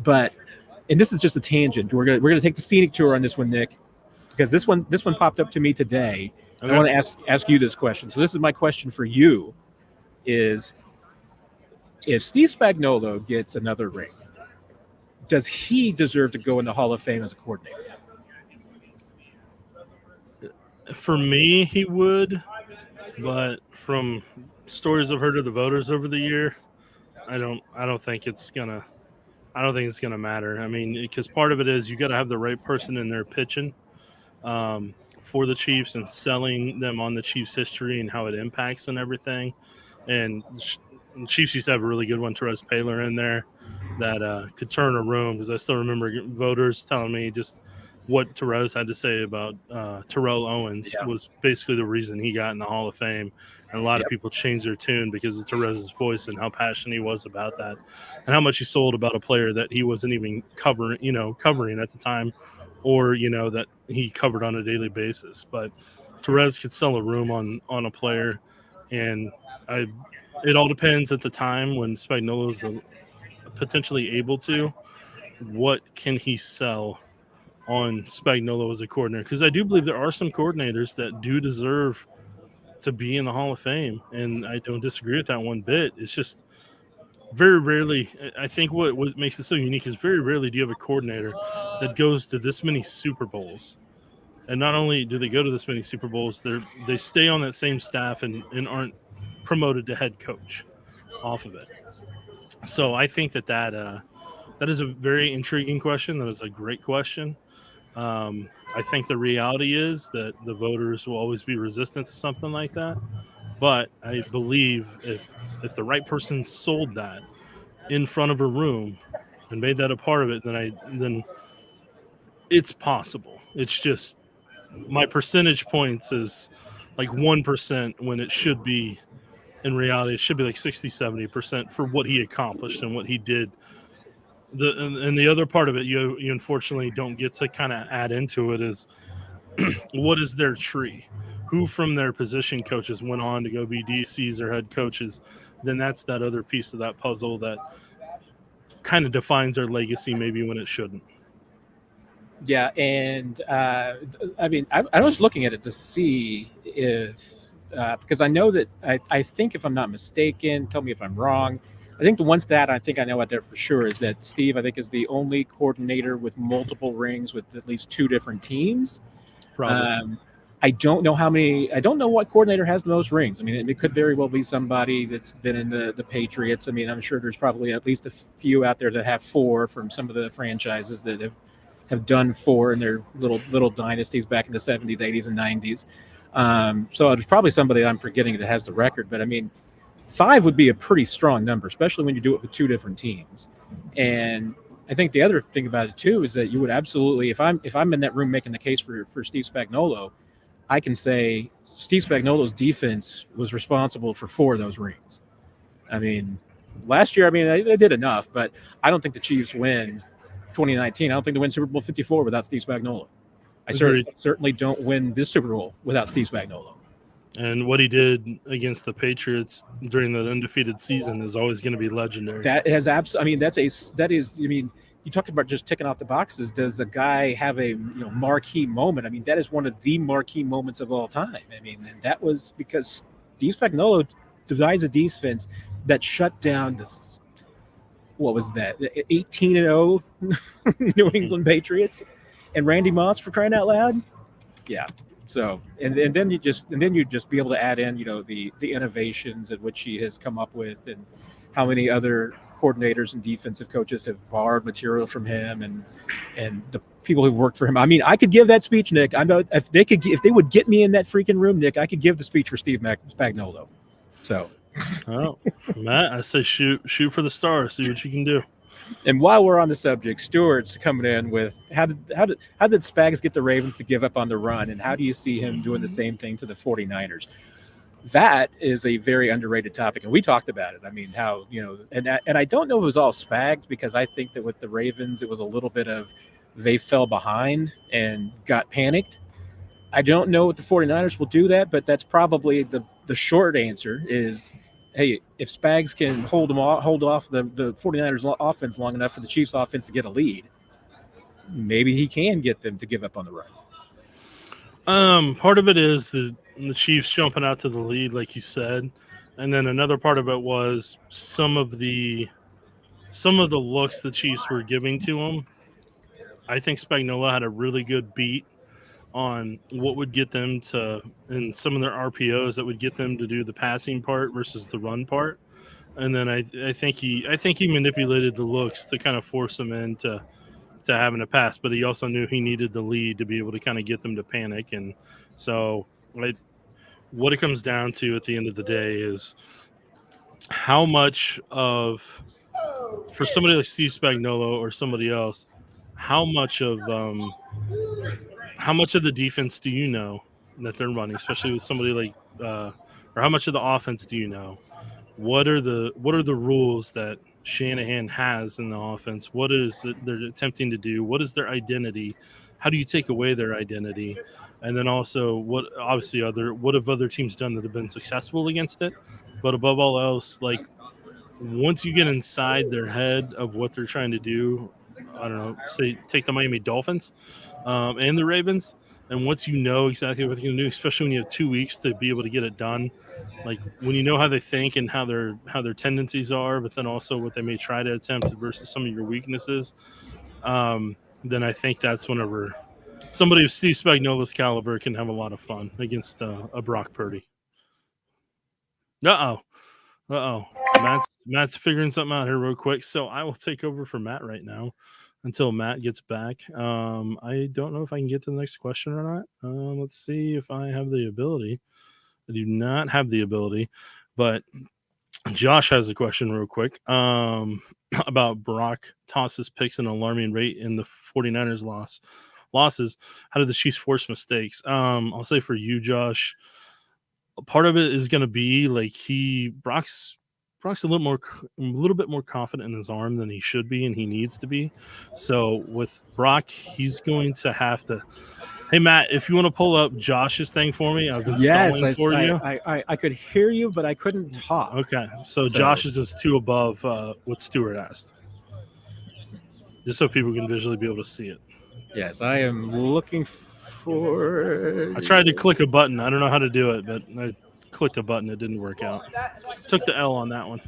And this is just a tangent. We're gonna take the scenic tour on this one, Nick, because this one popped up to me today. Okay. I want to ask you this question. So this is my question for you: is if Steve Spagnuolo gets another ring, does he deserve to go in the Hall of Fame as a coordinator? For me, he would, but from stories I've heard of the voters over the year, I don't think it's gonna matter. I mean, because part of it is you got to have the right person in there pitching for the Chiefs and selling them on the Chiefs' history and how it impacts and everything. And the Chiefs used to have a really good one, Therese Paylor, in there that could turn a room, because I still remember voters telling me just what Therese had to say about Terrell Owens was basically the reason he got in the Hall of Fame. And a lot of people changed their tune because of Therese's voice and how passionate he was about that, and how much he sold about a player that he wasn't even covering at the time, or that he covered on a daily basis. But Therese could sell a room on a player, and it all depends at the time when Spagnuolo's potentially able to. What can he sell on Spagnuolo as a coordinator? Because I do believe there are some coordinators that do deserve to be in the Hall of Fame, and I don't disagree with that one bit. It's just very rarely. I think what makes it so unique is very rarely do you have a coordinator that goes to this many Super Bowls. And not only do they go to this many Super Bowls, they stay on that same staff and aren't promoted to head coach off of it. So I think that is a very intriguing question. That is a great question. I think the reality is that the voters will always be resistant to something like that. But I believe if the right person sold that in front of a room and made that a part of it, then it's possible. It's just my percentage points is like 1% when it should be, in reality, it should be like 60-70% for what he accomplished and what he did. And the other part of it, you unfortunately don't get to kind of add into it, is what is their tree? Who from their position coaches went on to go be DCs or head coaches? Then that's that other piece of that puzzle that kind of defines their legacy maybe when it shouldn't. Yeah, and I mean, I was looking at it to see if because I know that I think, if I'm not mistaken, tell me if I'm wrong. I think the one stat I think I know out there for sure is that Steve, I think, is the only coordinator with multiple rings with at least 2 different teams. Probably. I don't know how many. I don't know what coordinator has the most rings. I mean, it could very well be somebody that's been in the Patriots. I mean, I'm sure there's probably at least a few out there that have 4 from some of the franchises that have done 4 in their little dynasties back in the 70s, 80s, and 90s. So there's probably somebody I'm forgetting that has the record. But I mean, 5 would be a pretty strong number, especially when you do it with 2 different teams. And I think the other thing about it too is that you would absolutely, if I'm in that room making the case for Steve Spagnuolo, I can say Steve Spagnuolo's defense was responsible for 4 of those rings. I mean, last year, I mean, they did enough, but I don't think the Chiefs win 2019. I don't think they win Super Bowl 54 without Steve Spagnuolo. I certainly don't win this Super Bowl without Steve Spagnuolo. And what he did against the Patriots during the undefeated season is always going to be legendary. That has absolutely. I mean, that is. I mean, you talked about just ticking off the boxes. Does a guy have a marquee moment? I mean, that is one of the marquee moments of all time. I mean, and that was because Steve Spagnuolo devised a defense that shut down this. What was that? 18-0 New England Patriots and Randy Moss, for crying out loud. Yeah. So and then you just be able to add in the innovations at which he has come up with, and how many other coordinators and defensive coaches have borrowed material from him, and the people who've worked for him. I mean, I could give that speech, Nick. I know if they would get me in that freaking room, Nick, I could give the speech for Steve Spagnuolo. So, oh, Matt, I say shoot for the stars. See what you can do. And while we're on the subject, Stewart's coming in with how did Spags get the Ravens to give up on the run, and how do you see him doing the same thing to the 49ers? That is a very underrated topic, and we talked about it. I mean, how and I don't know if it was all Spags, because I think that with the Ravens it was a little bit of they fell behind and got panicked. I don't know if the 49ers will do that, but that's probably the short answer is, hey, if Spags can hold off the 49ers offense long enough for the Chiefs offense to get a lead, maybe he can get them to give up on the run. Part of it is the Chiefs jumping out to the lead, like you said. And then another part of it was some of the looks the Chiefs were giving to him. I think Spagnuolo had a really good beat on what would get them to, and some of their RPOs that would get them to do the passing part versus the run part. And then I think he manipulated the looks to kind of force them into having a pass, but he also knew he needed the lead to be able to kind of get them to panic. And so what it comes down to at the end of the day is how much of, for somebody like Steve Spagnuolo or somebody else, how much of the defense do you know that they're running, especially with somebody like or how much of the offense do you know? What are the rules that Shanahan has in the offense? What is it they're attempting to do? What is their identity? How do you take away their identity? And then also, what have other teams done that have been successful against it? But above all else, like once you get inside their head of what they're trying to do, I don't know, say take the Miami Dolphins and the Ravens, and once you know exactly what they're going to do, especially when you have 2 weeks to be able to get it done, like when you know how they think and how their tendencies are, but then also what they may try to attempt versus some of your weaknesses, then I think that's whenever somebody of Steve Spagnuolo's caliber can have a lot of fun against a Brock Purdy. Matt's figuring something out here real quick, so I will take over for Matt right now until Matt gets back. I don't know if I can get to the next question or not. Let's see if I have the ability. I do not have the ability, but Josh has a question real quick about Brock tosses picks at an alarming rate in the 49ers losses. How did the Chiefs force mistakes? I'll say for you, Josh, part of it is going to be like Brock's a little bit more confident in his arm than he should be and he needs to be. So with Brock, he's going to have to. Hey Matt, if you want to pull up Josh's thing for me, I've been stalling for you. I could hear you, but I couldn't talk. Okay, so Josh's is 2 above what Stuart asked, just so people can visually be able to see it. Yes, I am looking for. I tried to click a button. I don't know how to do it, but I clicked a button. It didn't work out. Took the L on that one.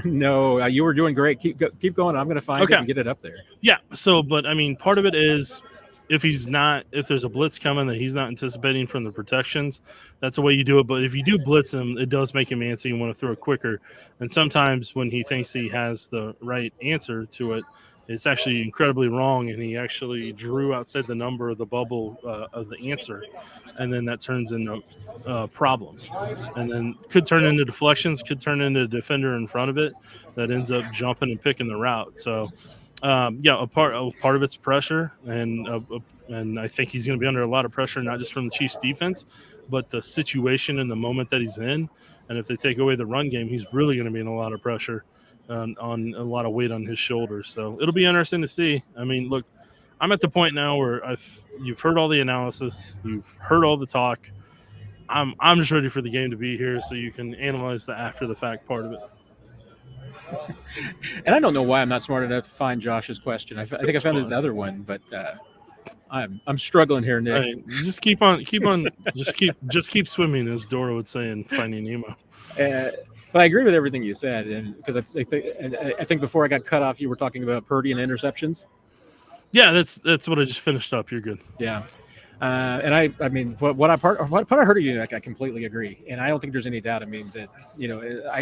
No, you were doing great. Keep going. I'm going to find it and get it up there. Yeah. So, but I mean, part of it is if there's a blitz coming that he's not anticipating from the protections, that's the way you do it. But if you do blitz him, it does make him antsy and want to throw it quicker. And sometimes when he thinks he has the right answer to it, it's actually incredibly wrong, and he actually drew outside the number of the bubble of the answer, and then that turns into problems, and then could turn into deflections, could turn into a defender in front of it that ends up jumping and picking the route. So, a part of it's pressure, and I think he's going to be under a lot of pressure, not just from the Chiefs defense, but the situation and the moment that he's in. And if they take away the run game, he's really going to be in a lot of pressure. On a lot of weight on his shoulders. So it'll be interesting to see. I mean, look, I'm at the point now where you've heard all the analysis, you've heard all the talk. I'm just ready for the game to be here so you can analyze the after the fact part of it. And I don't know why I'm not smart enough to find Josh's question. I think I found his other one, but I'm struggling here, Nick. Right, just keep on, just keep swimming, as Dora would say in Finding Nemo. But I agree with everything you said, and because I think before I got cut off, you were talking about Purdy and interceptions. Yeah, that's what I just finished up. You're good. Yeah, and I mean, what I heard of you, I completely agree, and I don't think there's any doubt. I mean that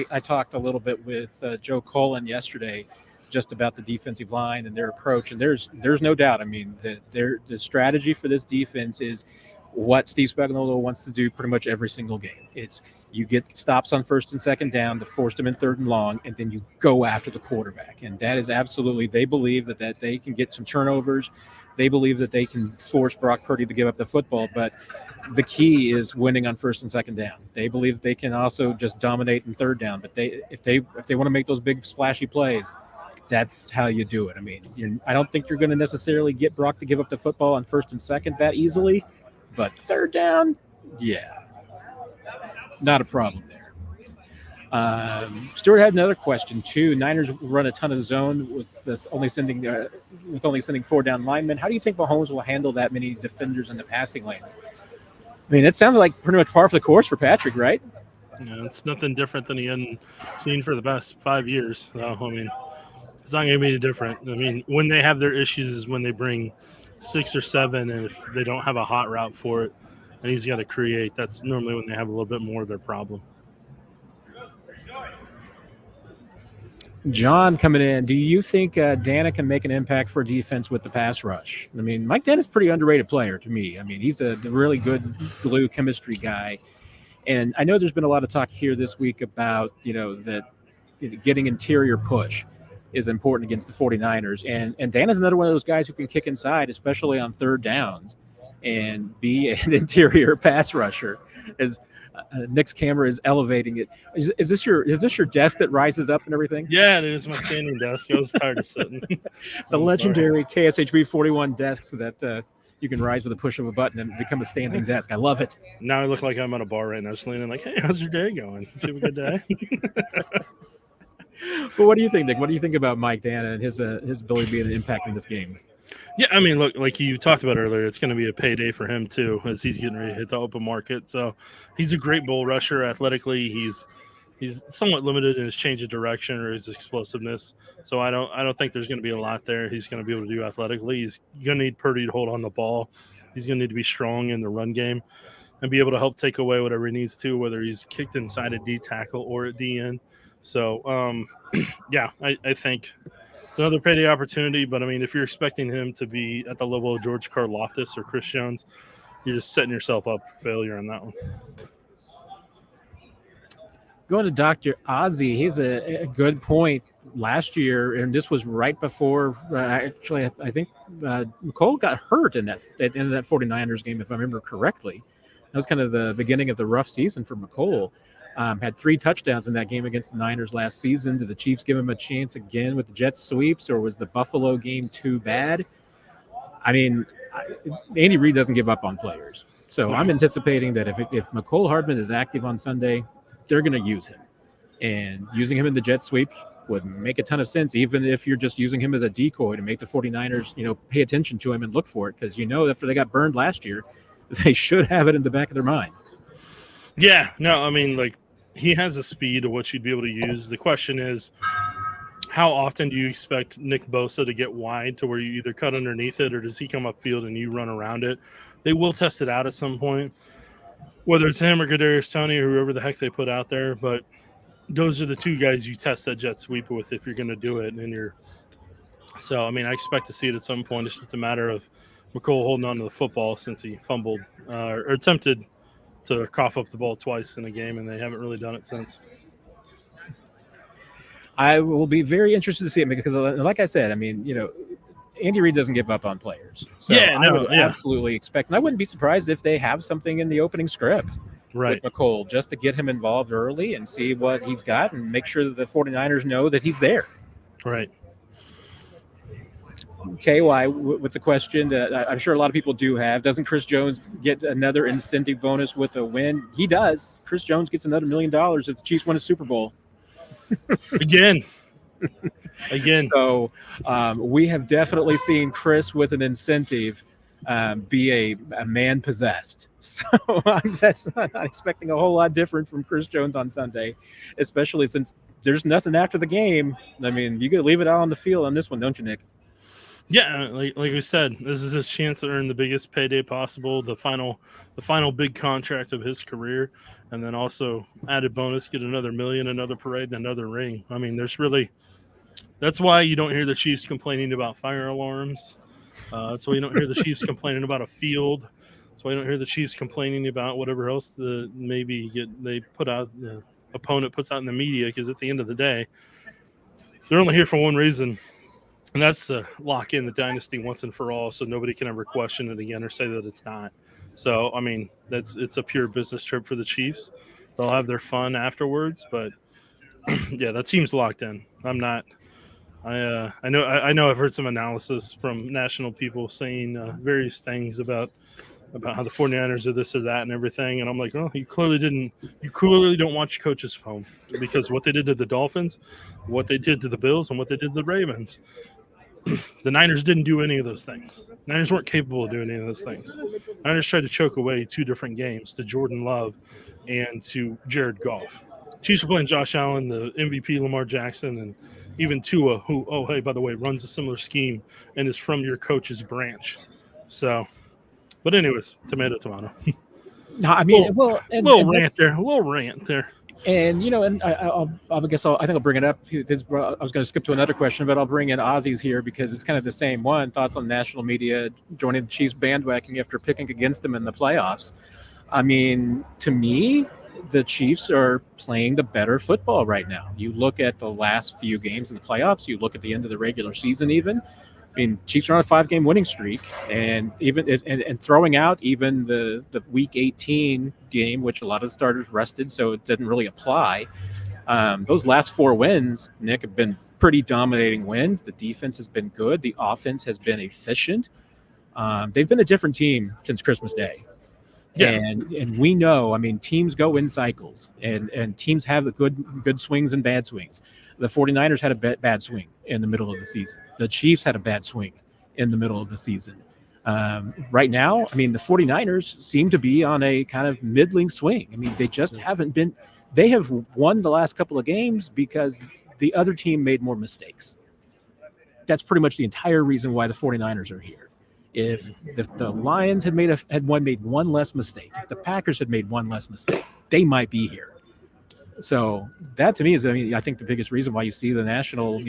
I talked a little bit with Joe Cullen yesterday, just about the defensive line and their approach, and there's no doubt. I mean that the strategy for this defense is what Steve Spagnuolo wants to do pretty much every single game. It's you get stops on first and second down to force them in third and long, and then you go after the quarterback. And that is absolutely, they believe that they can get some turnovers. They believe that they can force Brock Purdy to give up the football, but the key is winning on first and second down. They believe that they can also just dominate in third down, but if they want to make those big splashy plays, that's how you do it. I mean, I don't think you're going to necessarily get Brock to give up the football on first and second that easily, but third down, yeah. Not a problem there. Stuart had another question too. Niners run a ton of zone with this only sending 4 down linemen. How do you think Mahomes will handle that many defenders in the passing lanes? I mean, it sounds like pretty much par for the course for Patrick, right? Yeah, it's nothing different than he hadn't seen for the past 5 years. So, I mean, it's not going to be any different. I mean, when they have their issues is when they bring 6 or 7, and if they don't have a hot route for it, and he's got to create. That's normally when they have a little bit more of their problem. John coming in. Do you think Dana can make an impact for defense with the pass rush? I mean, Mike Dana's a pretty underrated player to me. I mean, he's a really good glue chemistry guy. And I know there's been a lot of talk here this week about, getting interior push. is important against the 49ers. And Dan is another one of those guys who can kick inside, especially on third downs, and be an interior pass rusher. As Nick's camera is elevating it. Is this your desk that rises up and everything? Yeah, it is my standing desk. I was tired of sitting. The legendary KSHB 41 desks that you can rise with a push of a button and become a standing desk. I love it. Now I look like I'm at a bar right now, just leaning like, hey, how's your day going? Did you have a good day? But what do you think, Nick? What do you think about Mike Dana and his ability to be an impact in this game? Yeah, I mean, look, like you talked about earlier, it's going to be a payday for him too, as he's getting ready to hit the open market. So he's a great bull rusher athletically. He's somewhat limited in his change of direction or his explosiveness. So I don't think there's going to be a lot there he's going to be able to do athletically. He's going to need Purdy to hold on the ball. He's going to need to be strong in the run game and be able to help take away whatever he needs to, whether he's kicked inside a D tackle or at D end. So, yeah, I think it's another payday opportunity. But, I mean, if you're expecting him to be at the level of George Karlaftis or Chris Jones, you're just setting yourself up for failure on that one. Going to Dr. Ozzie, he's a good point. Last year, and this was right before, actually, I think McCole got hurt in that 49ers game, if I remember correctly. That was kind of the beginning of the rough season for McCole. Had 3 touchdowns in that game against the Niners last season. Did the Chiefs give him a chance again with the Jets sweeps, or was the Buffalo game too bad? I mean, Andy Reid doesn't give up on players. So I'm anticipating that if McCole Hardman is active on Sunday, they're going to use him. And using him in the jet sweep would make a ton of sense, even if you're just using him as a decoy to make the 49ers, pay attention to him and look for it. Because, after they got burned last year, they should have it in the back of their mind. Yeah, no, I mean, like, he has a speed of what you'd be able to use. The question is, how often do you expect Nick Bosa to get wide to where you either cut underneath it or does he come upfield and you run around it? They will test it out at some point, whether it's him or Kadarius Toney or whoever the heck they put out there. But those are the 2 guys you test that jet sweep with if you're going to do it. So, I mean, I expect to see it at some point. It's just a matter of McCole holding on to the football since he fumbled or attempted to cough up the ball twice in a game, and they haven't really done it since. I will be very interested to see it because, like I said, I mean, Andy Reid doesn't give up on players. So I would absolutely expect, and I wouldn't be surprised if they have something in the opening script with McCole just to get him involved early and see what he's got and make sure that the 49ers know that he's there. Right. KY, with the question that I'm sure a lot of people do have, doesn't Chris Jones get another incentive bonus with a win? He does. Chris Jones gets another $1 million if the Chiefs win a Super Bowl. Again. So we have definitely seen Chris with an incentive be a man possessed. So I'm not expecting a whole lot different from Chris Jones on Sunday, especially since there's nothing after the game. I mean, you got to leave it out on the field on this one, don't you, Nick? Yeah, like we said, this is his chance to earn the biggest payday possible, the final big contract of his career, and then also added bonus, get another $1 million, another parade, and another ring. I mean, that's why you don't hear the Chiefs complaining about fire alarms. That's why you don't hear the Chiefs complaining about a field. That's why you don't hear the Chiefs complaining about whatever else they put out, the opponent puts out in the media, because at the end of the day, they're only here for one reason. And that's to lock in the dynasty once and for all, so nobody can ever question it again or say that it's not. So, I mean, it's a pure business trip for the Chiefs. They'll have their fun afterwards, but yeah, that team's locked in. I'm not. I know. I've heard some analysis from national people saying various things about how the 49ers are this or that and everything, and I'm like, oh, you clearly don't watch your coach's film, because what they did to the Dolphins, what they did to the Bills, and what they did to the Ravens. The Niners didn't do any of those things. The Niners weren't capable of doing any of those things. The Niners tried to choke away 2 different games to Jordan Love and to Jared Goff. Chiefs were playing Josh Allen, the MVP Lamar Jackson, and even Tua, who, oh, hey, by the way, runs a similar scheme and is from your coach's branch. So, but anyways, tomato. No, I mean, a little rant there. And and I think I'll bring it up. I was going to skip to another question, but I'll bring in Ozzy's here because it's kind of the same one. Thoughts on national media joining the Chiefs bandwagon after picking against them in the playoffs? I mean, to me, the Chiefs are playing the better football right now. You look at the last few games of the playoffs, you look at the end of the regular season even. I mean, Chiefs are on a 5-game winning streak, and even and throwing out even the Week 18 game, which a lot of the starters rested, so it didn't really apply. Those last 4 wins, Nick, have been pretty dominating wins. The defense has been good. The offense has been efficient. They've been a different team since Christmas Day. Yeah. And we know, I mean, teams go in cycles, and teams have good swings and bad swings. The 49ers had a bad swing in the middle of the season. The Chiefs had a bad swing in the middle of the season. Right now, I mean, the 49ers seem to be on a kind of middling swing. I mean, they just haven't been – they have won the last couple of games because the other team made more mistakes. That's pretty much the entire reason why the 49ers are here. If the Lions had made one less mistake, if the Packers had made one less mistake, they might be here. So that to me is, I mean, I think the biggest reason why you see the national,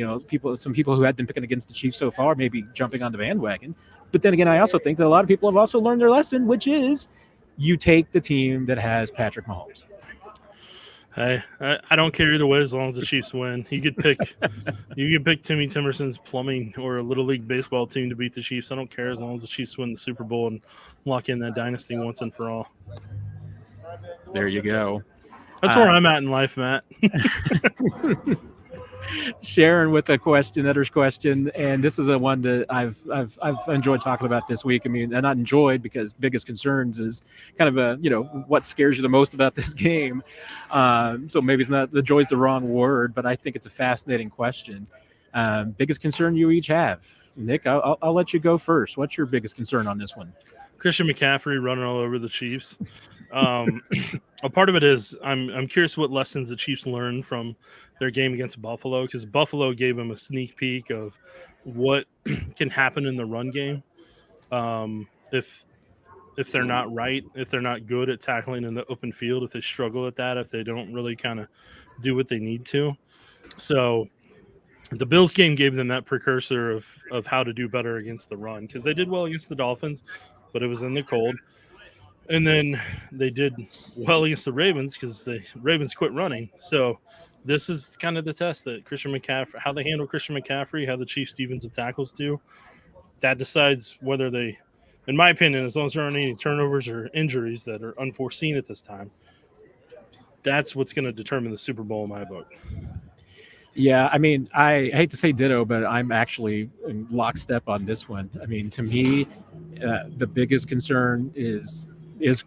some people who had been picking against the Chiefs so far, maybe jumping on the bandwagon. But then again, I also think that a lot of people have also learned their lesson, which is you take the team that has Patrick Mahomes. Hey, I don't care either way as long as the Chiefs win. You could pick Timmy Timerson's plumbing or a little league baseball team to beat the Chiefs. I don't care as long as the Chiefs win the Super Bowl and lock in that dynasty once and for all. There you go. That's where I'm at in life, Matt. Sharon with a editor's question, and this is a one that I've enjoyed talking about this week. I mean, and not enjoyed because biggest concerns is kind of what scares you the most about this game. So maybe it's not, the joy's the wrong word, but I think it's a fascinating question. Biggest concern you each have. Nick, I'll let you go first. What's your biggest concern on this one? Christian McCaffrey running all over the Chiefs. A part of it is I'm curious what lessons the Chiefs learned from their game against Buffalo, because Buffalo gave them a sneak peek of what can happen in the run game if they're not right, if they're not good at tackling in the open field, if they struggle at that, if they don't really kind of do what they need to. So the Bills game gave them that precursor of how to do better against the run, because they did well against the Dolphins, but it was in the cold. And then they did well against the Ravens because the Ravens quit running. So this is kind of the test that Christian McCaffrey, how they handle Christian McCaffrey, how the Chiefs' defensive tackles do. That decides whether they, in my opinion, as long as there aren't any turnovers or injuries that are unforeseen at this time, that's what's going to determine the Super Bowl in my book. Yeah, I mean, I hate to say ditto, but I'm actually in lockstep on this one. I mean, to me, the biggest concern is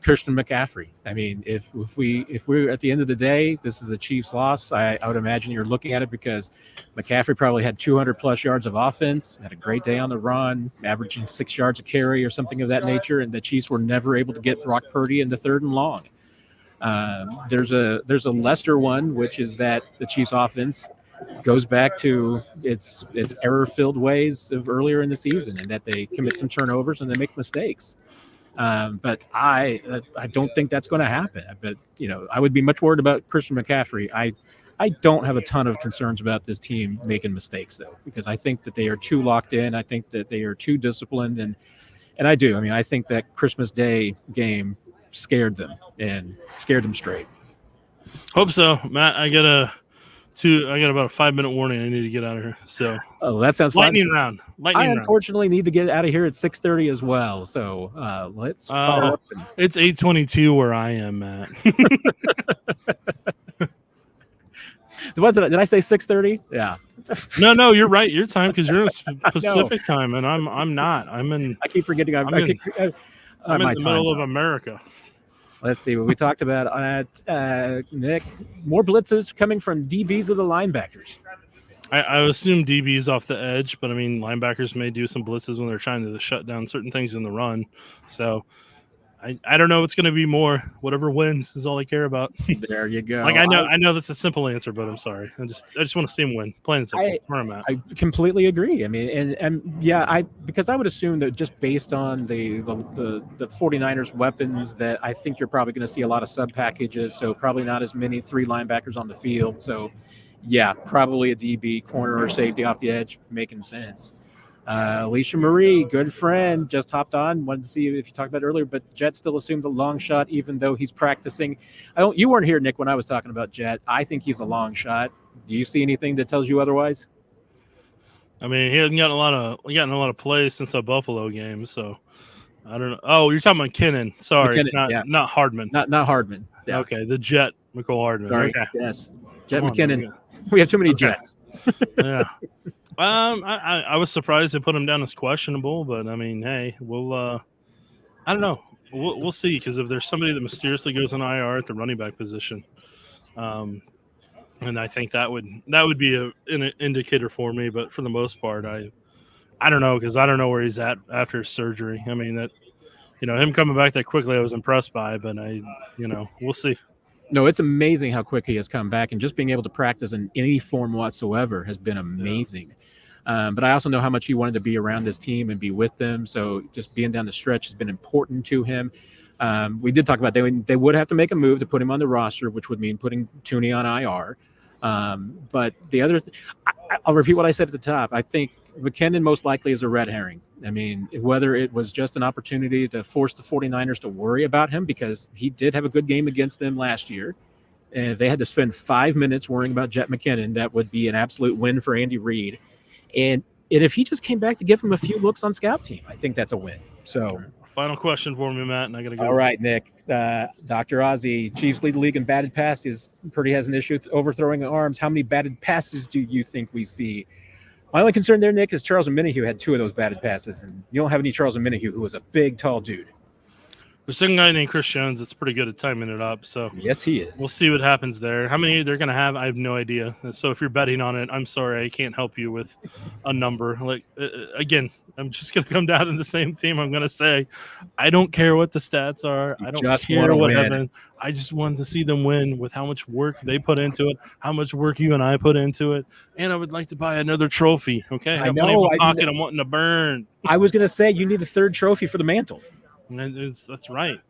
Christian McCaffrey. I mean, if we're at the end of the day, this is a Chiefs loss, I would imagine you're looking at it because McCaffrey probably had 200 plus yards of offense, had a great day on the run, averaging 6 yards a carry or something of that nature, and the Chiefs were never able to get Brock Purdy into 3rd and long. There's a lesser one, which is that the Chiefs offense goes back to its error-filled ways of earlier in the season, and that they commit some turnovers and they make mistakes. But I don't think that's going to happen. But I would be much worried about Christian McCaffrey. I don't have a ton of concerns about this team making mistakes though, because I think that they are too locked in. I think that they are too disciplined, and I do. I mean, I think that Christmas Day game scared them straight. Hope so, Matt. I got about a 5-minute warning. I need to get out of here. So, that sounds lightning fun. round. I unfortunately need to get out of here at 6:30 as well. So let's follow up. It's 8:22 where I am, Matt. Did I say 6:30? Yeah. No, you're right. Your time, because you're in Pacific time, and I'm not. I keep forgetting. I'm in the middle of America. Let's see what we talked about Nick. More blitzes coming from DBs of the linebackers. I assume DBs off the edge, but I mean, linebackers may do some blitzes when they're trying to shut down certain things in the run. So I don't know. It's going to be more. Whatever wins is all I care about. There you go. I know that's a simple answer, but I'm sorry. I just want to see him win. Plain and simple. Where I'm at. I completely agree. I mean, and yeah, because I would assume that just based on the 49ers weapons, that I think you're probably going to see a lot of sub packages. So probably not as many 3 linebackers on the field. So yeah, probably a DB, corner, or safety off the edge making sense. Alicia Marie, good friend, just hopped on. Wanted to see if you talked about it earlier, but Jet still assumed a long shot, even though he's practicing. You weren't here, Nick, when I was talking about Jet. I think he's a long shot. Do you see anything that tells you otherwise? I mean, he hasn't gotten a lot of plays since the Buffalo game, so I don't know. Oh, you're talking about McKinnon. Sorry, McKinnon, not Hardman. Not Hardman. Yeah. Okay, the Jet, Mecole Hardman. Sorry. Okay. Yes. Jet McKinnon. We have too many Jets. Yeah. I was surprised they put him down as questionable, but I mean, hey, we'll I don't know. We'll see, because if there's somebody that mysteriously goes on IR at the running back position, and I think that would be an indicator for me. But for the most part, I don't know, because I don't know where he's at after his surgery. I mean, that him coming back that quickly, I was impressed by, but we'll see. No, it's amazing how quick he has come back, and just being able to practice in any form whatsoever has been amazing. Yeah. But I also know how much he wanted to be around this team and be with them. So just being down the stretch has been important to him. We did talk about they would have to make a move to put him on the roster, which would mean putting Tooney on IR. But the other, I'll repeat what I said at the top. I think McKinnon most likely is a red herring. I mean, whether it was just an opportunity to force the 49ers to worry about him, because he did have a good game against them last year. And if they had to spend 5 minutes worrying about Jet McKinnon, that would be an absolute win for Andy Reid. And if he just came back to give him a few looks on scout team, I think that's a win. So, final question for me, Matt, and I got to go. All right, Nick. Dr. Ozzie, Chiefs lead the league in batted passes. Purdy has an issue with overthrowing the arms. How many batted passes do you think we see? My only concern there, Nick, is Charles Omenihu had 2 of those batted passes, and you don't have any Charles Omenihu, who was a big, tall dude. There's a guy named Chris Jones that's pretty good at timing it up. So yes, he is. We'll see what happens there. How many they're going to have, I have no idea. So if you're betting on it, I'm sorry, I can't help you with a number. Like again, I'm just going to come down to the same theme. I'm going to say, I don't care what the stats are. I don't care what happens. I just want to see them win with how much work they put into it, how much work you and I put into it, and I would like to buy another trophy. Okay, I have money in my pocket. I'm wanting to burn. I was going to say you need a 3rd trophy for the mantle. And that's right.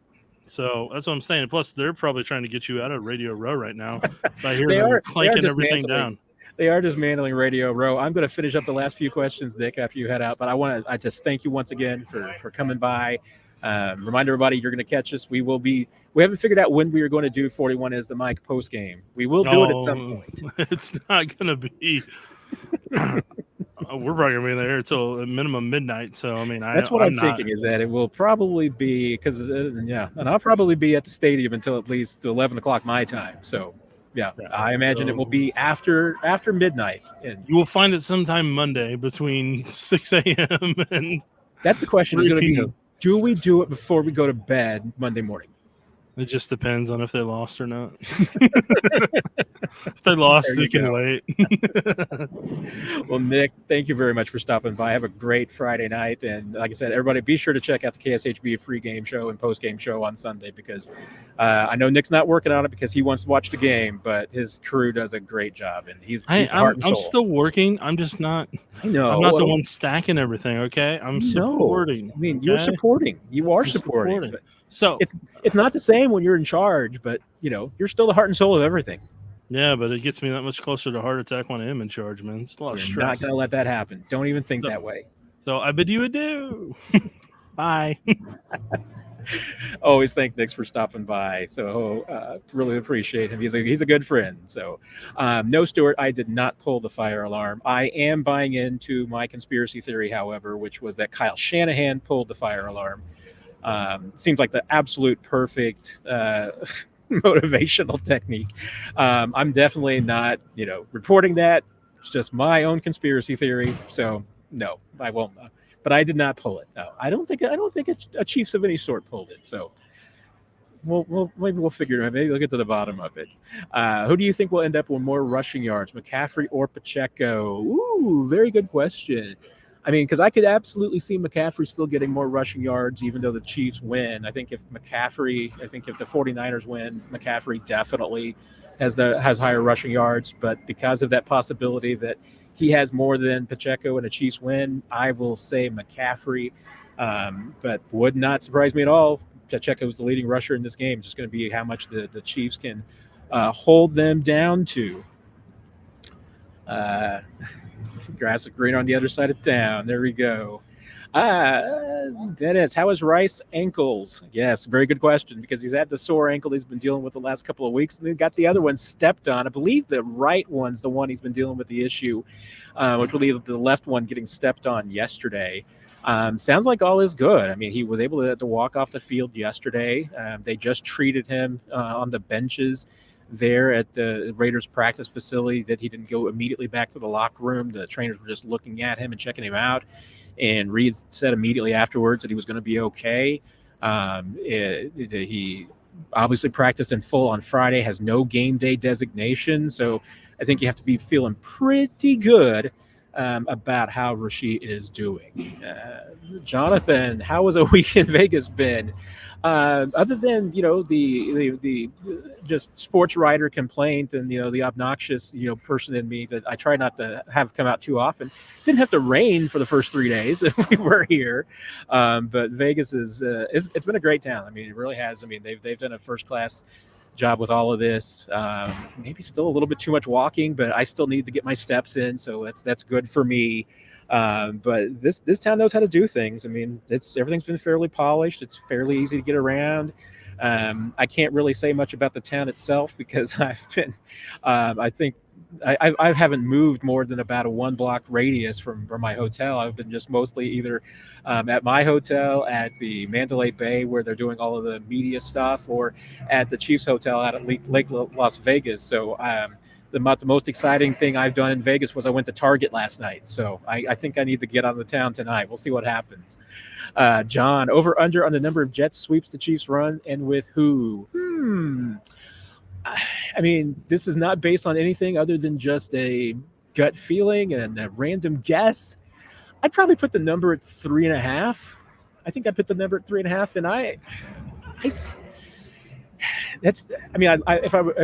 So that's what I'm saying. Plus, they're probably trying to get you out of Radio Row right now. So I hear they're clanking everything down. They are dismantling Radio Row. I'm going to finish up the last few questions, Nick, after you head out. But I just thank you once again for coming by. Remind everybody you're going to catch us. We haven't figured out when we are going to do 41 is the mic post game. We will do it at some point. It's not going to be. We're probably going to be there until minimum midnight. So, I mean, that's what I'm thinking is that it will probably be and I'll probably be at the stadium until at least 11 o'clock my time. So, yeah, I imagine it will be after midnight. And you will find it sometime Monday between 6 a.m. and that's the question is going to be, do we do it before we go to bed Monday morning? It just depends on if they lost or not. If they lost, they can wait. Well, Nick, thank you very much for stopping by. Have a great Friday night. And like I said, everybody be sure to check out the KSHB pregame show and postgame show on Sunday, because I know Nick's not working on it because he wants to watch the game, but his crew does a great job. And he's the heart and soul. I'm still working. I'm just not. I know. I'm not the one stacking everything, okay? I'm supporting. I mean, you're supporting. You are supporting. So it's not the same when you're in charge, but you're still the heart and soul of everything. Yeah, but it gets me that much closer to heart attack when I am in charge, man. It's a lot of stress. You're not gonna let that happen. Don't even think that way. So I bid you adieu. Bye. Always thank Nick for stopping by. So really appreciate him. He's a good friend. So no, Stuart, I did not pull the fire alarm. I am buying into my conspiracy theory, however, which was that Kyle Shanahan pulled the fire alarm. Seems like the absolute perfect motivational technique. I'm definitely not, reporting that. It's just my own conspiracy theory. So no, I won't. But I did not pull it. No, I don't think a Chiefs of any sort pulled it. So maybe we'll figure it out. Maybe we'll get to the bottom of it. Who do you think will end up with more rushing yards, McCaffrey or Pacheco? Ooh, very good question. I mean, because I could absolutely see McCaffrey still getting more rushing yards, even though the Chiefs win. I think if the 49ers win, McCaffrey definitely has higher rushing yards. But because of that possibility that he has more than Pacheco in a Chiefs win, I will say McCaffrey. But would not surprise me at all. Pacheco is the leading rusher in this game. It's just going to be how much the Chiefs can hold them down to. Grass is greener on the other side of town. There we go. Dennis, how is Rice ankles? Yes, very good question, because he's had the sore ankle he's been dealing with the last couple of weeks, and then got the other one stepped on. I believe the right one's the one he's been dealing with the issue, which will be the left one getting stepped on yesterday. Sounds like all is good. I mean, he was able to walk off the field yesterday. They just treated him on the benches there at the Raiders practice facility, that he didn't go immediately back to the locker room. The trainers were just looking at him and checking him out. And Reed said immediately afterwards that he was going to be okay. He obviously practiced in full on Friday, has no game day designation. So I think you have to be feeling pretty good about how Rashid is doing. Jonathan, how has a week in Vegas been? Other than the just sports writer complaint and the obnoxious person in me that I try not to have come out too often. Didn't have to rain for the first 3 days that we were here, but Vegas is it's been a great town. I mean, it really has. I mean, they've done a first class job with all of this. Maybe still a little bit too much walking, but I still need to get my steps in, so that's good for me. But this town knows how to do things. I mean, everything's been fairly polished. It's fairly easy to get around. I can't really say much about the town itself, because I've been, I think I haven't moved more than about a 1 block radius from my hotel. I've been just mostly either at my hotel at the Mandalay Bay, where they're doing all of the media stuff, or at the Chiefs Hotel out at Lake Las Vegas. So the most exciting thing I've done in Vegas was I went to Target last night. So I think I need to get on the town tonight. We'll see what happens. John, over under on the number of jet sweeps the Chiefs run, and with who? I mean, this is not based on anything other than just a gut feeling and a random guess. I'd probably put the number at 3.5. I think I put the number at 3.5, and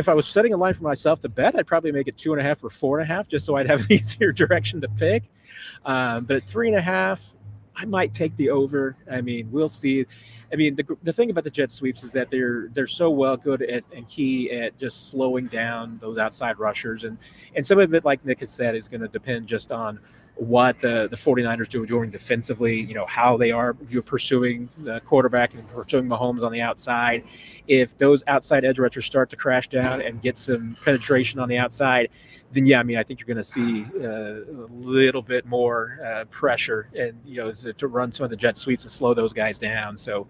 if I was setting a line for myself to bet, I'd probably make it 2.5 or 4.5, just so I'd have an easier direction to pick. But 3.5, I might take the over. I mean, we'll see. I mean, the thing about the jet sweeps is that they're so well good at and key at just slowing down those outside rushers, and some of it, like Nick has said, is going to depend just on what the 49ers do doing defensively, how they are pursuing the quarterback and pursuing Mahomes on the outside. If those outside edge rushers start to crash down and get some penetration on the outside, then yeah, I mean, I think you're going to see a little bit more pressure and to run some of the jet sweeps and slow those guys down. So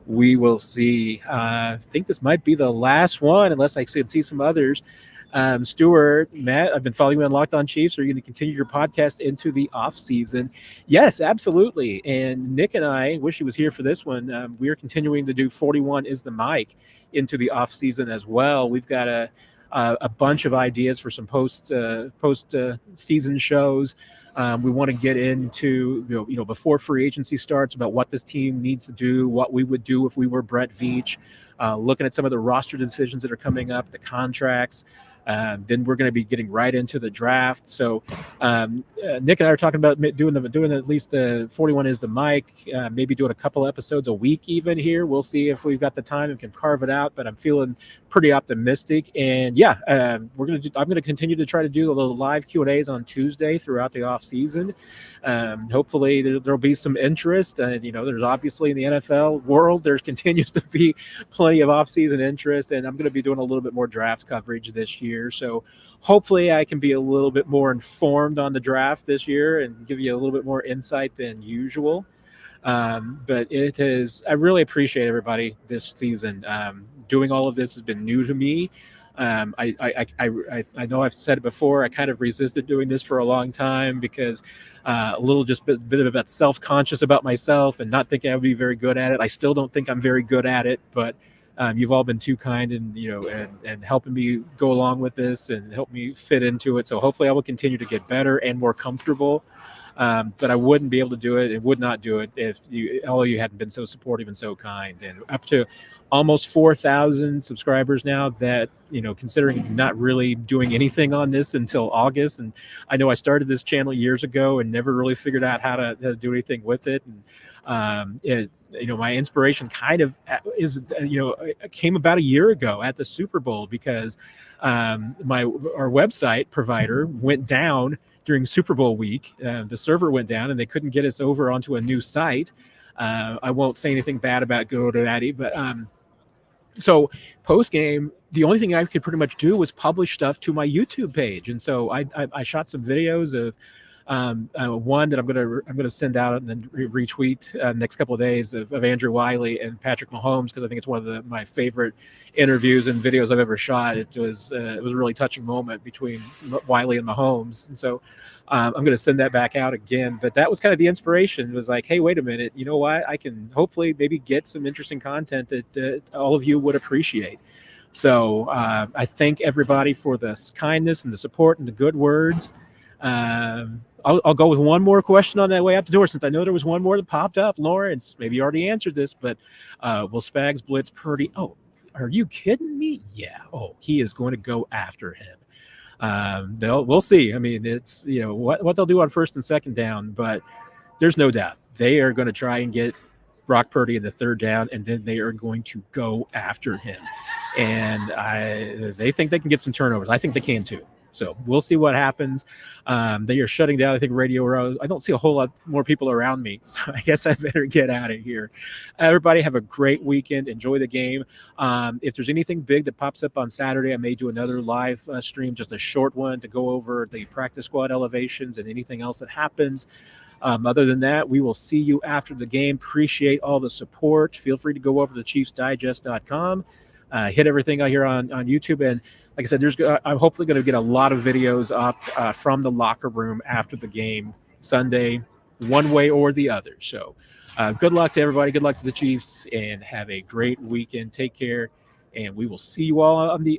we will see. I think this might be the last one, unless I can see some others. Stuart, Matt, I've been following you on Locked On Chiefs. Are you going to continue your podcast into the off season? Yes, absolutely. And Nick and I wish he was here for this one. We are continuing to do 41 is the mic into the off season as well. We've got a bunch of ideas for some post season shows. We want to get into before free agency starts, about what this team needs to do, what we would do if we were Brett Veach, looking at some of the roster decisions that are coming up, the contracts. Then we're going to be getting right into the draft. So Nick and I are talking about doing at least the 41 is the mic, maybe doing a couple episodes a week even here. We'll see if we've got the time and can carve it out, but I'm feeling pretty optimistic. And yeah, I'm going to continue to try to do the live Q&As on Tuesday throughout the off season. Hopefully there'll be some interest. There's obviously in the NFL world, there continues to be plenty of off-season interest, and I'm going to be doing a little bit more draft coverage this year. So hopefully I can be a little bit more informed on the draft this year and give you a little bit more insight than usual. But I really appreciate everybody this season. Doing all of this has been new to me. I know I've said it before. I kind of resisted doing this for a long time because a little just bit about self-conscious about myself and not thinking I would be very good at it. I still don't think I'm very good at it, but you've all been too kind and helping me go along with this and help me fit into it. So hopefully I will continue to get better and more comfortable. But I wouldn't be able to do it and would not do it if all of you hadn't been so supportive and so kind. And up to almost 4,000 subscribers now that, considering not really doing anything on this until August. And I know I started this channel years ago and never really figured out how to do anything with it. And my inspiration kind of came about a year ago at the Super Bowl because our website provider went down during Super Bowl week. The server went down and they couldn't get us over onto a new site. I won't say anything bad about GoDaddy, but so post game, the only thing I could pretty much do was publish stuff to my YouTube page, and so I shot some videos of one that I'm gonna send out and then retweet next couple of days of Andrew Wiley and Patrick Mahomes, because I think it's one of my favorite interviews and videos I've ever shot. It was a really touching moment between Wiley and Mahomes, and so I'm going to send that back out again. But that was kind of the inspiration. It was like, hey, wait a minute, you know what? I can hopefully maybe get some interesting content that all of you would appreciate. So I thank everybody for the kindness and the support and the good words. I'll go with one more question on that way out the door, since I know there was one more that popped up. Lawrence, maybe you already answered this, but will Spags blitz Purdy? Oh, are you kidding me? Yeah. Oh, he is going to go after him. We'll see. I mean, it's, what they'll do on first and second down, but there's no doubt they are going to try and get Brock Purdy in the third down, and then they are going to go after him. And they think they can get some turnovers. I think they can too. So we'll see what happens. They are shutting down, I think, Radio Row. I don't see a whole lot more people around me, so I guess I better get out of here. Everybody have a great weekend. Enjoy the game. If there's anything big that pops up on Saturday, I may do another live stream, just a short one, to go over the practice squad elevations and anything else that happens. Other than that, we will see you after the game. Appreciate all the support. Feel free to go over to ChiefsDigest.com. Hit everything out here on YouTube. And like I said, I'm hopefully going to get a lot of videos up from the locker room after the game Sunday, one way or the other. So good luck to everybody. Good luck to the Chiefs, and have a great weekend. Take care, and we will see you all on the